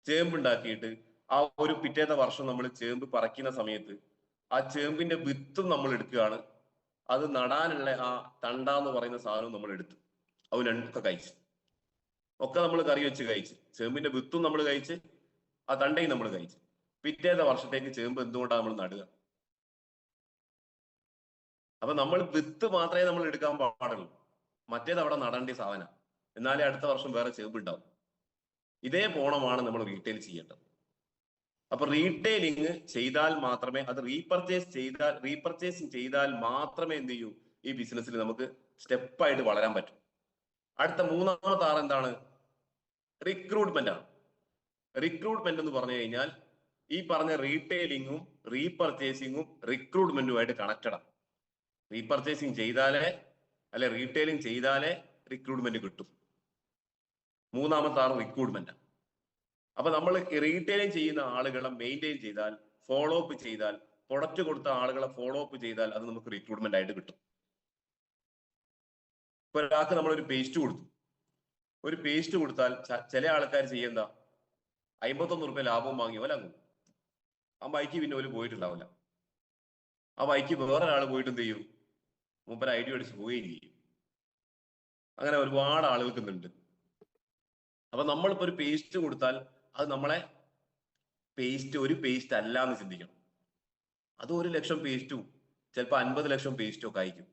ചേമ്പുണ്ടാക്കിയിട്ട് ആ ഒരു പിറ്റേത്തെ വർഷം നമ്മൾ ചേമ്പ് പറിക്കുന്ന സമയത്ത് ആ ചേമ്പിന്റെ വിത്തും നമ്മൾ എടുക്കുകയാണ്, അത് നടാനുള്ള ആ തണ്ട എന്ന് പറയുന്ന സാധനവും നമ്മൾ എടുത്തു, അത് രണ്ടൊക്കെ കഴിച്ച്, ഒക്കെ നമ്മൾ കറി വെച്ച് കഴിച്ച്, ചേമ്പിന്റെ വിത്തും നമ്മൾ കഴിച്ച്, ആ തണ്ടയും നമ്മൾ കഴിച്ച്. പിറ്റേത്തെ വർഷത്തേക്ക് ചേമ്പ് എന്തുകൊണ്ടാണ് നമ്മൾ നടുക? അപ്പൊ നമ്മൾ വിത്ത് മാത്രമേ നമ്മൾ എടുക്കാൻ പാടുള്ളൂ, മറ്റേത് അവിടെ നടേണ്ട സാധനം, എന്നാലേ അടുത്ത വർഷം വേറെ ചേമ്പ് ഉണ്ടാവും. ഇതേ പോണമാണ് നമ്മൾ റീറ്റെയിൽ ചെയ്യേണ്ടത്. അപ്പൊ റീറ്റെയിലിംഗ് ചെയ്താൽ മാത്രമേ, അത് റീപർച്ചേസിങ് ചെയ്താൽ മാത്രമേ എന്ത് ചെയ്യൂ, ഈ ബിസിനസ്സിൽ നമുക്ക് സ്റ്റെപ്പായിട്ട് വളരാൻ പറ്റും. അടുത്ത മൂന്നാമത്തെ എന്താണ്? റിക്രൂട്ട്മെന്റ് ആണ്. റിക്രൂട്ട്മെന്റ് എന്ന് പറഞ്ഞു കഴിഞ്ഞാൽ ഈ പറഞ്ഞ റീറ്റെയിലിങ്ങും റീപർച്ചേസിങ്ങും റിക്രൂട്ട്മെന്റുമായിട്ട് കണക്റ്റഡാണ്. റീപർച്ചേസിങ് ചെയ്താലേ അല്ലെ റീറ്റെയിലിംഗ് ചെയ്താലേ റിക്രൂട്ട്മെന്റ് കിട്ടും. മൂന്നാമത്തെ ആൾ റിക്രൂട്ട്മെന്റ്. അപ്പൊ നമ്മൾ റീറ്റെയിലിംഗ് ചെയ്യുന്ന ആളുകളെ മെയിൻറ്റെയിൻ ചെയ്താൽ, ഫോളോ അപ്പ് ചെയ്താൽ, പ്രൊഡക്റ്റ് കൊടുത്ത ആളുകളെ ഫോളോ അപ്പ് ചെയ്താൽ അത് നമുക്ക് റിക്രൂട്ട്മെന്റ് ആയിട്ട് കിട്ടും. ഇപ്പൊ ഒരാൾക്ക് നമ്മളൊരു പേസ്റ്റ് കൊടുത്തു. ഒരു പേസ്റ്റ് കൊടുത്താൽ ചില ആൾക്കാർ ചെയ്യുന്ന 51 റുപ്യ ലാഭവും വാങ്ങി പോലെ അങ്ങ് ആ ബൈക്ക് പിന്നെ ഒരു പോയിട്ടുണ്ടാവില്ല. ആ ബൈക്ക് വേറൊരാൾ പോയിട്ട് എന്ത് ചെയ്യും? മൂപ്പര ഐഡിയ അടിച്ച് പോവുകയും ചെയ്യും. അങ്ങനെ ഒരുപാട് ആളുകൾക്ക് ഇന്നുണ്ട്. അപ്പൊ നമ്മളിപ്പോ ഒരു പേസ്റ്റ് കൊടുത്താൽ അത് നമ്മളെ ഒരു പേസ്റ്റ് അല്ല എന്ന് ചിന്തിക്കണം. അത് 1 ലക്ഷം പേസ്റ്റും ചിലപ്പോൾ 50 ലക്ഷം പേസ്റ്റും ഒക്കെ അയക്കും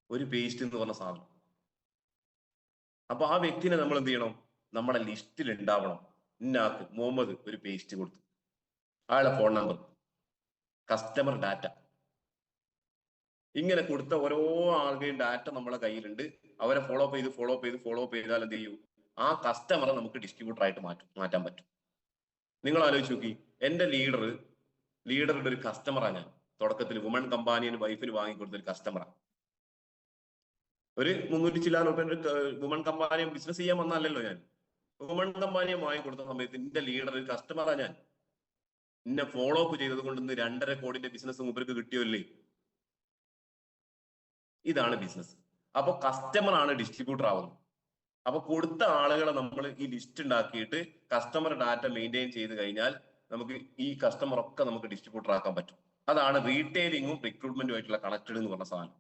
ഒരു പേസ്റ്റ് എന്ന് പറഞ്ഞ സാധനം. അപ്പൊ ആ വ്യക്തിനെ നമ്മൾ എന്ത് ചെയ്യണം? നമ്മുടെ ലിസ്റ്റിൽ ഉണ്ടാവണം. ഇന്നാൾക്ക് മുഹമ്മദ് ഒരു പേസ്റ്റ് കൊടുത്തു, അയാളെ ഫോൺ നമ്പർ, കസ്റ്റമർ ഡാറ്റ, ഇങ്ങനെ കൊടുത്ത ഓരോ ആളുടെയും ഡാറ്റ നമ്മളെ കയ്യിലുണ്ട്. അവരെ ഫോളോ അപ്പ് ചെയ്താൽ എന്ത് ചെയ്യും? ആ കസ്റ്റമറെ നമുക്ക് ഡിസ്ട്രിബ്യൂട്ടർ ആയിട്ട് മാറ്റാൻ പറ്റും. നിങ്ങൾ ആലോചിച്ച് നോക്കി, എന്റെ ലീഡറുടെ ഒരു കസ്റ്റമറാണ് ഞാൻ. തുടക്കത്തിൽ വുമൺ കമ്പാനിയൻ വൈഫിന് വാങ്ങിക്കൊടുത്ത ഒരു കസ്റ്റമറാണ്. ഒരു 300 ചില്ലാൻ റുപ്യ വുമൺ കമ്പാനിയൻ ബിസിനസ് ചെയ്യാൻ വന്നല്ലോ ഞാൻ. വുമൺ കമ്പാനിയെ വാങ്ങിക്കൊടുത്ത സമയത്ത് എന്റെ ലീഡർ ഒരു കസ്റ്റമറാണ് ഞാൻ. എന്നെ ഫോളോ അപ്പ് ചെയ്തത് കൊണ്ട് ഇന്ന് 2.5 കോടിന്റെ ബിസിനസ് മൂപ്പർക്ക് കിട്ടിയല്ലേ. ഇതാണ് ബിസിനസ്. അപ്പൊ കസ്റ്റമർ ആണ് ഡിസ്ട്രിബ്യൂട്ടർ ആവുന്നത്. അപ്പൊ കൊടുത്ത ആളുകളെ നമ്മൾ ഈ ലിസ്റ്റ് ഉണ്ടാക്കിയിട്ട് കസ്റ്റമർ ഡാറ്റ മെയിൻറ്റെയിൻ ചെയ്ത് കഴിഞ്ഞാൽ നമുക്ക് ഈ കസ്റ്റമർ ഒക്കെ നമുക്ക് ഡിസ്ട്രിബ്യൂട്ടർ ആക്കാൻ പറ്റും. അതാണ് റീറ്റെയിലിങ്ങും റിക്രൂട്ട്മെന്റും ആയിട്ടുള്ള കണക്റ്റഡ് എന്ന് പറഞ്ഞ സാധനം.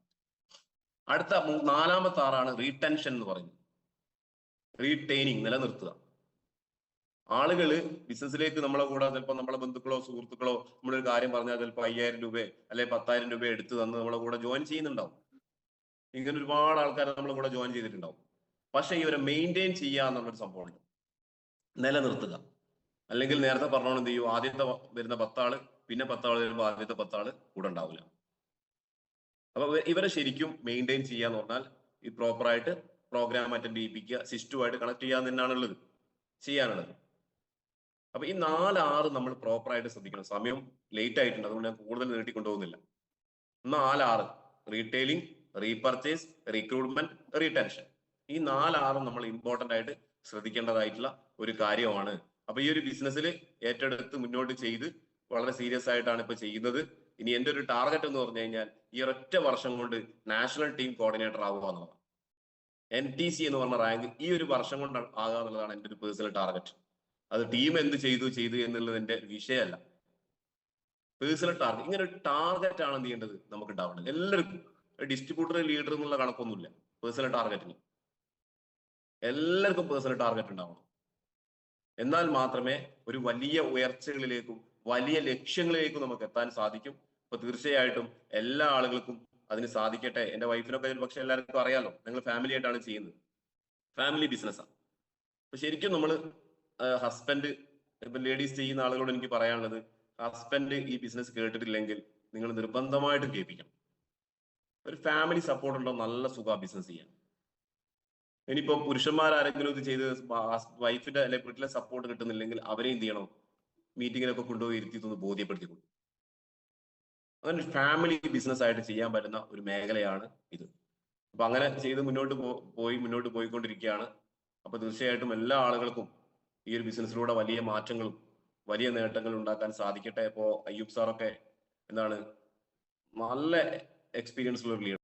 അടുത്ത 4ാമത്തെ ആറാണ് റീടെൻഷൻ എന്ന് പറയുന്നത്. റീറ്റെയിനിങ്, നിലനിർത്തുക. ആളുകള് ബിസിനസ്സിലേക്ക് നമ്മളെ കൂടെ ചിലപ്പോൾ നമ്മളെ ബന്ധുക്കളോ സുഹൃത്തുക്കളോ നമ്മളൊരു കാര്യം പറഞ്ഞാൽ ചിലപ്പോൾ 5000 രൂപ അല്ലെ 10,000 രൂപ എടുത്ത് തന്ന് നമ്മളെ കൂടെ ജോയിൻ ചെയ്യുന്നുണ്ടാവും. ഇങ്ങനെ ഒരുപാട് ആൾക്കാർ നമ്മളെ കൂടെ ജോയിൻ ചെയ്തിട്ടുണ്ടാവും. പക്ഷെ ഇവരെ മെയിൻറ്റെയിൻ ചെയ്യുക എന്നുള്ളൊരു സംഭവമുണ്ട്, നിലനിർത്തുക. അല്ലെങ്കിൽ നേരത്തെ പറഞ്ഞോണ്ട് എന്ത് ചെയ്യും? ആദ്യത്തെ വരുന്ന 10 ആള് പിന്നെ 10 ആള് വരുമ്പോൾ ആദ്യത്തെ 10 ആള് കൂടെ ഉണ്ടാവില്ല. അപ്പൊ ഇവരെ ശരിക്കും മെയിൻറ്റെയിൻ ചെയ്യാന്ന് പറഞ്ഞാൽ ഈ പ്രോപ്പറായിട്ട് പ്രോഗ്രാം അറ്റൻഡ് ചെയ്യിപ്പിക്കുക, സിസ്റ്റവുമായിട്ട് കണക്ട് ചെയ്യാൻ തന്നെയാണുള്ളത് ചെയ്യാനുള്ളത്. അപ്പൊ ഈ 4-6 നമ്മൾ പ്രോപ്പറായിട്ട് ശ്രദ്ധിക്കണം. സമയം ലേറ്റ് ആയിട്ടുണ്ട്, അതുകൊണ്ട് ഞാൻ കൂടുതൽ നീട്ടിക്കൊണ്ടുപോകുന്നില്ല. 4-6: റീറ്റെയിലിംഗ്, റീപർച്ചേസ്, റിക്രൂട്ട്മെന്റ്, റീടെൻഷൻ. ഈ 4-6 നമ്മൾ ഇമ്പോർട്ടന്റ് ആയിട്ട് ശ്രദ്ധിക്കേണ്ടതായിട്ടുള്ള ഒരു കാര്യമാണ്. അപ്പൊ ഈ ഒരു ബിസിനസ്സിൽ ഏറ്റെടുത്ത് മുന്നോട്ട് ചെയ്ത് വളരെ സീരിയസ് ആയിട്ടാണ് ഇപ്പൊ ചെയ്യുന്നത്. ഇനി എന്റെ ഒരു ടാർഗറ്റ് എന്ന് പറഞ്ഞു കഴിഞ്ഞാൽ ഈ ഒരൊറ്റ വർഷം കൊണ്ട് നാഷണൽ ടീം കോർഡിനേറ്റർ ആവുക എന്നുള്ളതാണ്. NTC എന്ന് പറഞ്ഞ റാങ്ക് ഈ ഒരു വർഷം കൊണ്ട് ആകുക എന്നുള്ളതാണ് എന്റെ ഒരു പേഴ്സണൽ ടാർഗറ്റ്. അത് ടീം എന്ത് ചെയ്തു എന്നുള്ളത് എന്റെ വിഷയമല്ല, പേഴ്സണൽ ടാർഗറ്റ്. ഇങ്ങനെ ഒരു ടാർഗറ്റ് ആണ് എന്ത് ചെയ്യേണ്ടത്? നമുക്ക് ഉണ്ടാവേണ്ടത്. എല്ലാവർക്കും ഡിസ്ട്രിബ്യൂട്ടർ, ലീഡർ എന്നുള്ള കണക്കൊന്നുമില്ല. പേഴ്സണൽ ടാർഗറ്റിന് എല്ലാവർക്കും പേഴ്സണൽ ടാർഗറ്റ് ഉണ്ടാവണം. എന്നാൽ മാത്രമേ ഒരു വലിയ ഉയർച്ചകളിലേക്കും വലിയ ലക്ഷ്യങ്ങളിലേക്കും നമുക്ക് എത്താൻ സാധിക്കും. അപ്പൊ തീർച്ചയായിട്ടും എല്ലാ ആളുകൾക്കും അതിന് സാധിക്കട്ടെ. എന്റെ വൈഫിനൊക്കെ പക്ഷെ എല്ലാവർക്കും അറിയാലോ, ഞങ്ങൾ ഫാമിലി ആയിട്ടാണ് ചെയ്യുന്നത്, ഫാമിലി ബിസിനസ്സാണ്. അപ്പൊ ശരിക്കും നമ്മൾ ഹസ്ബൻഡ്, ഇപ്പൊ ലേഡീസ് ചെയ്യുന്ന ആളുകളോട് എനിക്ക് പറയാനുള്ളത്, ഹസ്ബൻഡ് ഈ ബിസിനസ് കേട്ടിട്ടില്ലെങ്കിൽ നിങ്ങൾ നിർബന്ധമായിട്ടും കേൾപ്പിക്കണം. ഒരു ഫാമിലി സപ്പോർട്ട് ഉണ്ടോ നല്ല സുഖ ബിസിനസ് ചെയ്യാൻ. ഇനിയിപ്പോ പുരുഷന്മാരാരെങ്കിലും ഇത് ചെയ്ത് വൈഫിന്റെ അല്ലെ വീട്ടിലെ സപ്പോർട്ട് കിട്ടുന്നില്ലെങ്കിൽ അവരെ എന്ത് ചെയ്യണം? മീറ്റിങ്ങിനൊക്കെ കൊണ്ടുപോയി ഇരുത്തിയിട്ടൊന്ന് ബോധ്യപ്പെടുത്തി കൊടുക്കും. അങ്ങനെ ഫാമിലി ബിസിനസ് ആയിട്ട് ചെയ്യാൻ പറ്റുന്ന ഒരു മേഖലയാണ് ഇത്. അപ്പൊ അങ്ങനെ ചെയ്ത് മുന്നോട്ട് പോയിക്കൊണ്ടിരിക്കുകയാണ്. അപ്പൊ തീർച്ചയായിട്ടും എല്ലാ ആളുകൾക്കും ഈ ഒരു ബിസിനസ്സിലൂടെ വലിയ മാറ്റങ്ങളും വലിയ നേട്ടങ്ങളും ഉണ്ടാക്കാൻ സാധിക്കട്ടെ. ഇപ്പോ അയ്യൂബ് സാറൊക്കെ എന്താണ് നല്ല എക്സ്പീരിയൻസ് ഉള്ള ഒരു ലീഡർ.